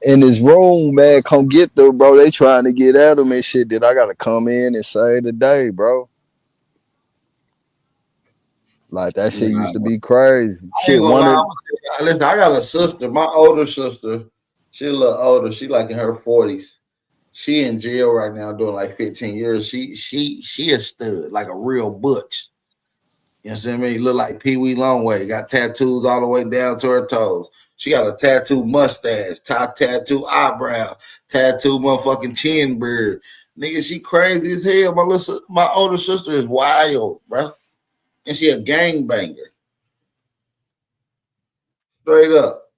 in this room, man. Come get them, bro. They trying to get at them and shit that I got to come in and save the day, bro. Like, that shit used to be crazy. Shit, listen, I got a sister, my older sister. She's a little older. She like in her 40s. She in jail right now doing like 15 years. She a stud, like a real butch. You know what I mean? Look like Pee Wee Longway. Got tattoos all the way down to her toes. She got a tattoo mustache, top tattoo eyebrows, tattoo motherfucking chin beard. Nigga, she crazy as hell. My older sister is wild, bro. And she a gangbanger. Straight up.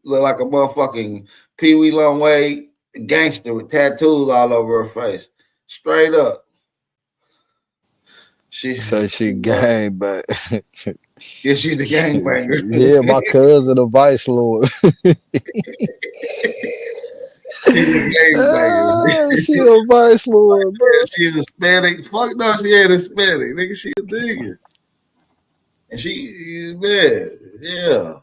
Look like a motherfucking Pee Wee Longway gangster with tattoos all over her face. Straight up. She gang bang. Yeah, she's a gangbanger. Yeah, my cousin, a vice lord. She's a gangbanger. She a vice lord, bro. She's Hispanic. Fuck no, she ain't Hispanic. Nigga, she a nigga. And she, man, yeah.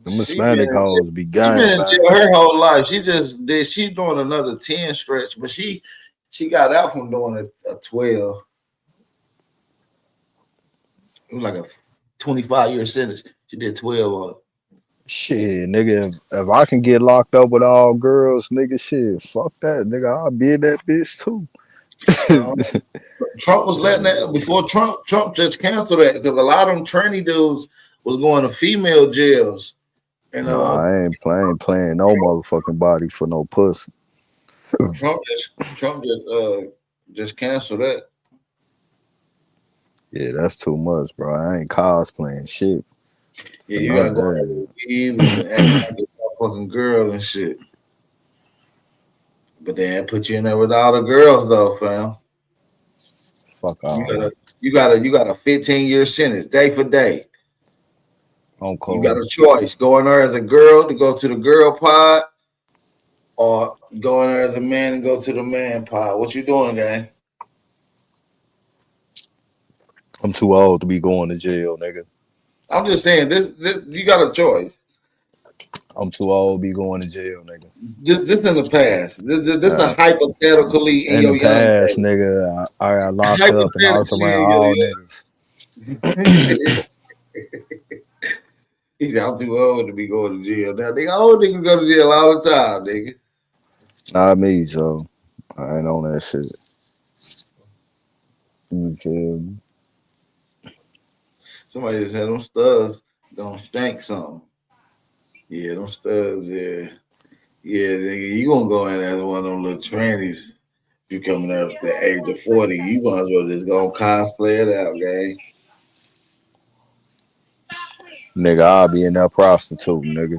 Them Hispanic hoes be She been gang in jail banging. her whole life. She just did. She doing another 10 stretch, but she got out from doing a 12. It was like a 25-year sentence. She did 12 on it. Shit, nigga, if I can get locked up with all girls, nigga, shit, fuck that, nigga. I'll be in that bitch too. Trump was letting that before Trump just canceled that because a lot of them tranny dudes was going to female jails. And No, I ain't playing no motherfucking body for no pussy. Trump just canceled that. Yeah, that's too much, bro. I ain't cosplaying shit. Yeah, you gotta go and act like a fucking girl and shit. But they put you in there with all the girls though, fam. Fuck all. You got a 15-year sentence, day for day. I'm cool. You got a choice: go in there as a girl to go to the girl pod, or go in there as a man and go to the man pod. What you doing, gang? I'm too old to be going to jail, nigga. I'm just saying, this you got a choice. I'm too old to be going to jail, nigga. This in the past. This a hypothetically in your the young past, days. nigga. I got locked up and I was around all niggas. He said, I'm too old to be going to jail. Now, nigga, old niggas go to jail all the time, nigga. Not me, Joe. I ain't on that shit. You feel me? Somebody just had them studs gonna stank something. Yeah, them studs, yeah. Yeah, nigga, you gonna go in as one of them little trannies. You coming up to the age of 40, you might as well just go cosplay it out, gang. Nigga, I'll be in that prostitute, nigga.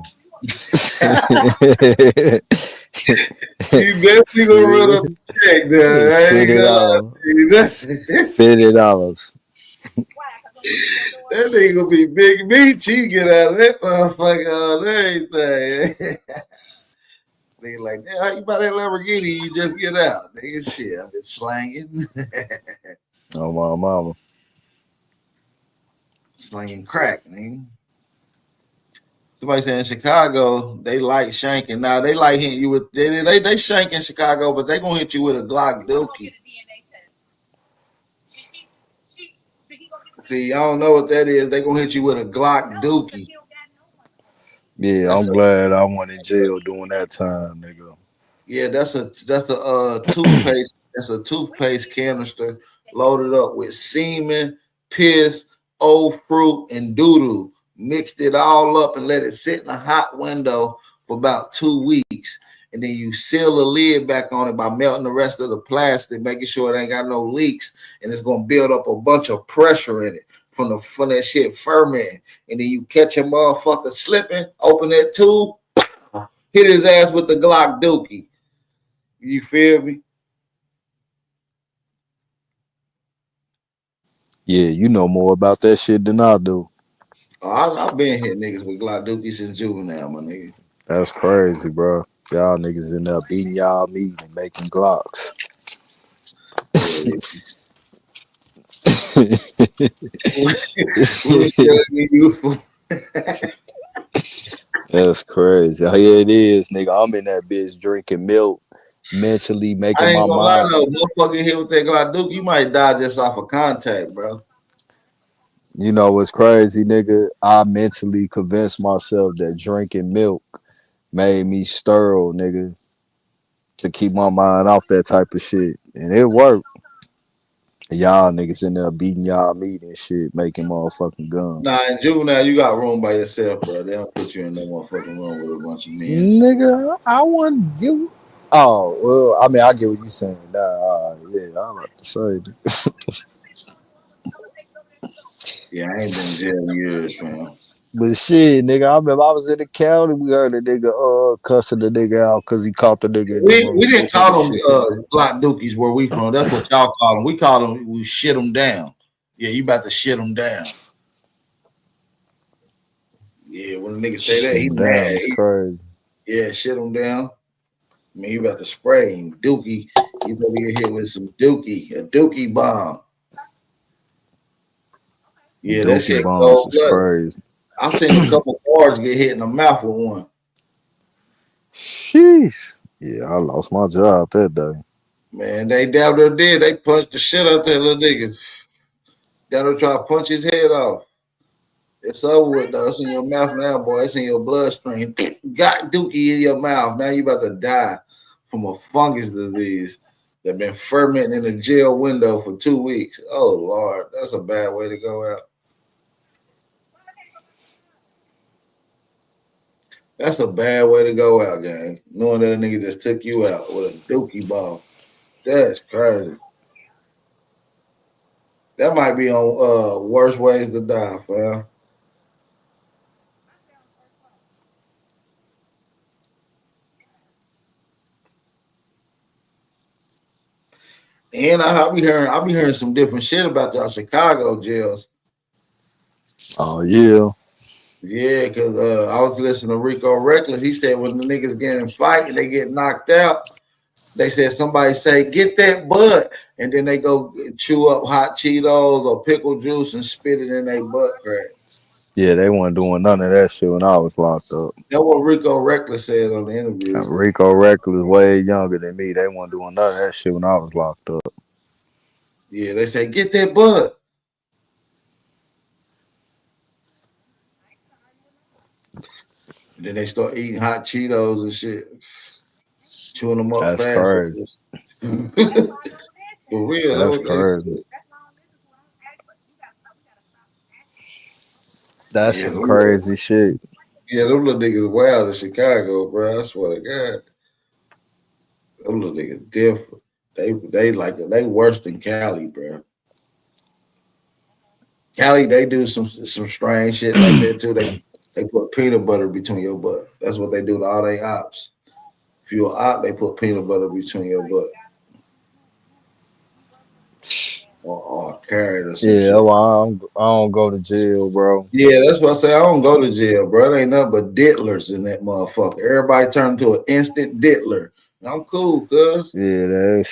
You definitely gonna run up the check there. $50. That nigga gonna be big meat. You get out of that motherfucker on everything. Nigga like, damn, how you buy that Lamborghini? You just get out. Nigga, shit, I've been slanging. Oh, my mama. Slanging crack, nigga. Somebody said in Chicago, they like shanking. Now, they like hitting you with, they shank in Chicago, but they gonna hit you with a Glock dookie. See, I don't know what that is. They gonna hit you with a Glock dookie. Yeah, I'm glad I went in jail during that time, nigga. Yeah, that's a toothpaste. That's a toothpaste canister loaded up with semen, piss, old fruit, and doodoo. Mixed it all up and let it sit in a hot window for about 2 weeks. And then you seal the lid back on it by melting the rest of the plastic, making sure it ain't got no leaks. And it's gonna build up a bunch of pressure in it from that shit fermenting. And then you catch a motherfucker slipping, open that tube, hit his ass with the Glock dookie. You feel me? Yeah, you know more about that shit than I do. Oh, I've been hitting niggas with Glock dookie since juvenile, my nigga. That's crazy, bro. Y'all niggas in there beating y'all meat and making Glocks. That's crazy. Here it is, nigga. I'm in that bitch drinking milk, mentally making I ain't my gonna mind. lie though, motherfucker hit with that Glock dookie, you might die just off of contact, bro. You know what's crazy, nigga? I mentally convinced myself that drinking milk made me sterile, nigga, to keep my mind off that type of shit. And it worked. Y'all niggas in there beating y'all meat and shit, making motherfucking guns. Nah, in juvenile, you got room by yourself, bro. They don't put you in no motherfucking room with a bunch of men. Nigga, I want you. Oh, well, I mean, I get what you saying. Yeah, I'm about to say. Yeah, I ain't been in jail in years, man. But shit, nigga, I remember I was in the county. We heard a nigga cussing the nigga out because he caught the nigga in the room. We didn't call them Glock dookies where we from. That's what y'all call them. We call them, we shit them down. Yeah, you about to shit them down. Yeah, when the nigga say that, he mad. It's crazy. Yeah, shit them down. I mean, you about to spray him. Dookie. You better get hit with some dookie. A dookie bomb. Yeah, that Dookie shit bombs cold is blooded. crazy. I seen a couple guards get hit in the mouth with one. Sheesh. Yeah, I lost my job that day. Man, they damn near did. They punched the shit out that little nigga. Down there try to punch his head off. It's over with though. It's in your mouth now, boy. It's in your bloodstream. Got dookie in your mouth. Now you about to die from a fungus disease that been fermenting in the jail window for 2 weeks. Oh Lord, that's a bad way to go out. That's a bad way to go out, gang. Knowing that a nigga just took you out with a dookie ball. That's crazy. That might be on worst ways to die, fam. And I be hearing some different shit about y'all Chicago jails. Oh yeah. Yeah, because I was listening to Rico Reckless. He said when the niggas get in fight and they get knocked out, they said somebody say, get that butt. And then they go chew up hot Cheetos or pickle juice and spit it in their butt crack. Yeah, they weren't doing none of that shit when I was locked up. That's what Rico Reckless said on the interview. Rico Reckless way younger than me. They weren't doing none of that shit when I was locked up. Yeah, they say, get that butt. And then they start eating hot Cheetos and shit. Chewing them up That's fast. crazy. For real, that That's was they said. crazy. That's Yeah, some crazy shit. yeah, them little niggas wild in Chicago, bro. I swear to God. Them little niggas different. They worse than Cali, bro. Cali, they do some strange shit like that too. They put peanut butter between your butt. That's what they do to all they ops. If you an op, they put peanut butter between your butt. Or carrot or some Yeah, shit. well, I don't go to jail, bro. Yeah, that's what I say. I don't go to jail, bro. It ain't nothing but diddlers in that motherfucker. Everybody turned to an instant diddler. I'm cool, cuz. Yeah, that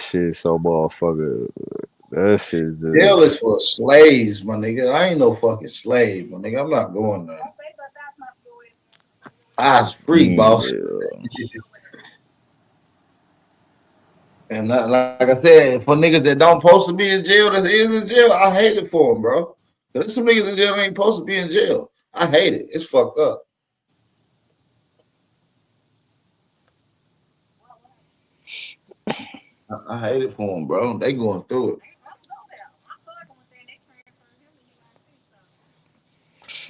shit so motherfucker. That shit Jail is just for slaves, my nigga. I ain't no fucking slave, my nigga. I'm not going there. I was free, boss. yeah. And like I said, for niggas that don't supposed to be in jail, that is in jail, I hate it for them, bro. There's some niggas in jail that ain't supposed to be in jail. I hate it. It's fucked up. I hate it for them, bro. They going through it.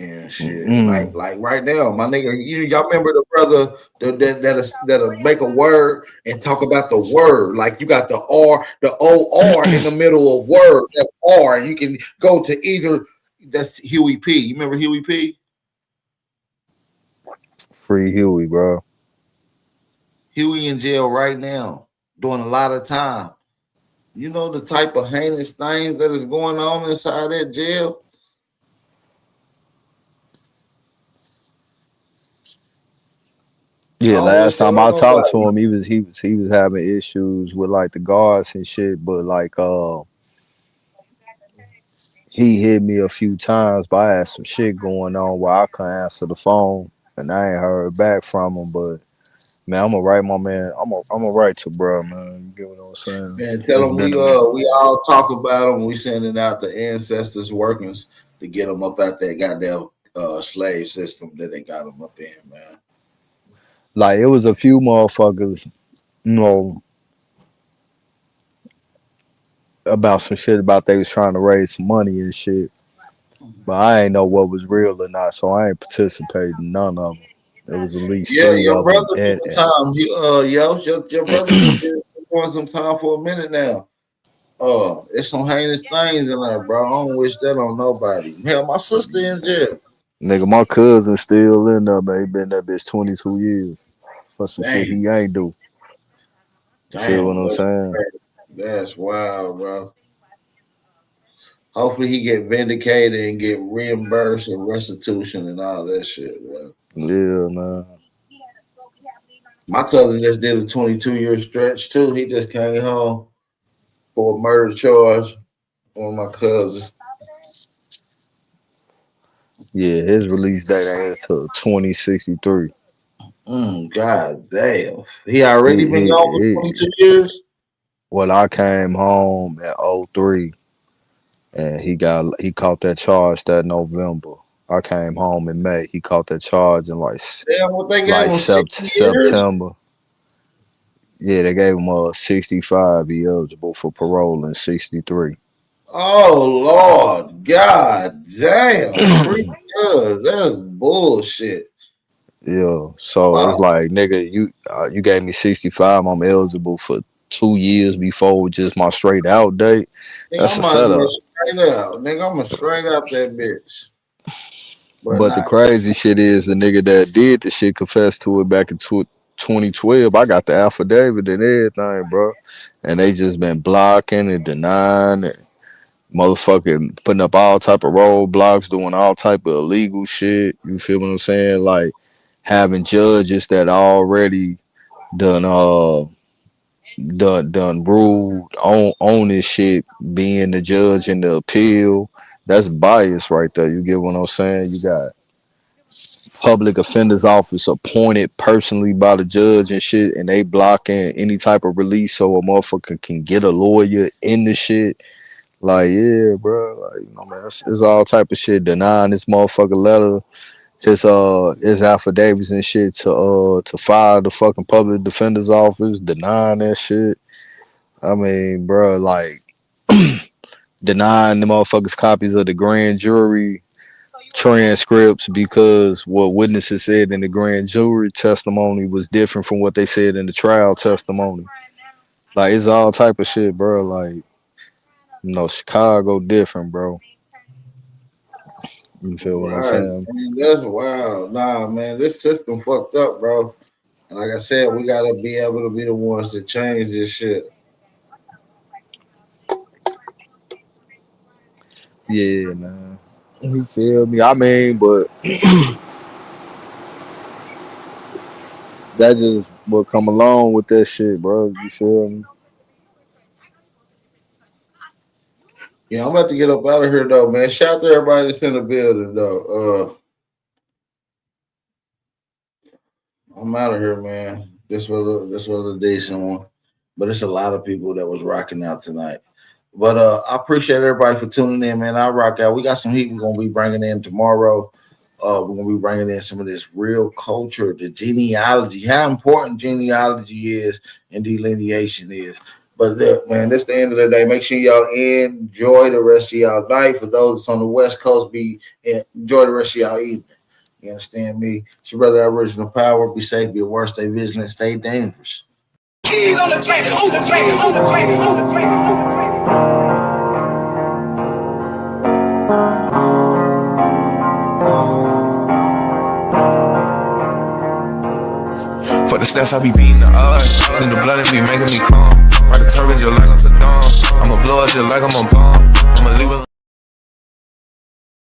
Yeah, shit. Mm-mm. Like right now, my nigga, y'all remember the brother that'll make a word and talk about the word. Like you got the R, the OR in the middle of word. That R, and you can go to either. That's Huey P. You remember Huey P? Free Huey, bro. Huey in jail right now, doing a lot of time. You know the type of heinous things that is going on inside that jail. I Yeah, don't wish last that time I on talked to nobody. him, he was having issues with like the guards and shit, but like he hit me a few times, but I had some shit going on where I couldn't answer the phone, and I ain't heard back from him. But man, I'm gonna write my man. I'm gonna write to bro, man. You get what I'm saying? Man, tell It's them been we a minute. all talk about them. We sending out the ancestors workings to get them up out that goddamn slave system that they got them up in, man. Like it was a few motherfuckers, you know, about some shit about they was trying to raise some money and shit. But I ain't know what was real or not, so I ain't participating in none of them. There was at least Yeah, three your of them, brother and, doing time. Your brother been doing some time for a minute now. It's some heinous things in there, bro. I don't wish that on nobody. Hell, my sister in jail. nigga, my cousin still in there, man. He been there bitch 22 years for some shit Damn, he ain't do. You feel what damn, I'm that's saying? crazy. That's wild, bro. Hopefully he get vindicated and get reimbursed and restitution and all that shit, bro. Yeah, man. My cousin just did a 22-year stretch too. He just came home for a murder charge. One of my cousins. Yeah, his release date ain't until 2063. God damn. He already been gone for He 22 years? Well, I came home at 03 and he caught that charge that November. I came home in May. He caught that charge in Damn, what they gave him 60 years? September. Yeah, they gave him 65. He eligible for parole in 63. Oh Lord, God damn, 3 years. That's bullshit. Yeah, so it's Wow. like, nigga, you gave me 65. I'm eligible for 2 years before just my straight out date. Nigga, That's I'm a out setup. straight out. Nigga, I'm straight out that bitch. But But the nah, crazy shit is the nigga that did the shit confessed to it back in 2012. I got the affidavit and everything, bro. And they just been blocking and denying and motherfucking putting up all type of roadblocks, doing all type of illegal shit. You feel what I'm saying? Like having judges that already done done ruled on this shit, being the judge in the appeal. That's bias right there. You get what I'm saying? You got public offender's office appointed personally by the judge and shit, and they blocking any type of release so a motherfucker can get a lawyer in the shit. Like, yeah, bro, like, you know, man, it's all type of shit denying this motherfucker letter, his affidavits and shit to fire the fucking public defender's office, denying that shit. I mean, bro, like denying the motherfuckers copies of the grand jury transcripts because what witnesses said in the grand jury testimony was different from what they said in the trial testimony. Like, it's all type of shit, bro. Like, you know, Chicago different, bro. You feel what I'm right, saying? man, that's wild. Nah, man, this system fucked up, bro. And like I said, we gotta be able to be the ones to change this shit. Yeah, man. You feel me? I mean, but that just what come along with that shit, bro. You feel me? Yeah, I'm about to get up out of here though, man. Shout out to everybody that's in the building though. I'm out of here, man. This was a decent one, but it's a lot of people that was rocking out tonight. But I appreciate everybody for tuning in, man. I rock out. We got some heat we're gonna be bringing in tomorrow. We're gonna be bringing in some of this real culture, the genealogy, how important genealogy is and delineation is. But look, man, that's the end of the day. Make sure y'all enjoy the rest of y'all night. For those that's on the West Coast, enjoy the rest of y'all evening. You understand me? It's your brother Aboriginal Power. Be safe, be aware, stay vigilant, stay dangerous. Keys on the track, on the track, on the track, on the track, on the track. For the stats, I be beating the odds. In the blood, it be making me calm. Ride the turret just like I'm Saddam. I'ma blow it just like I'm a bomb. I'ma leave it.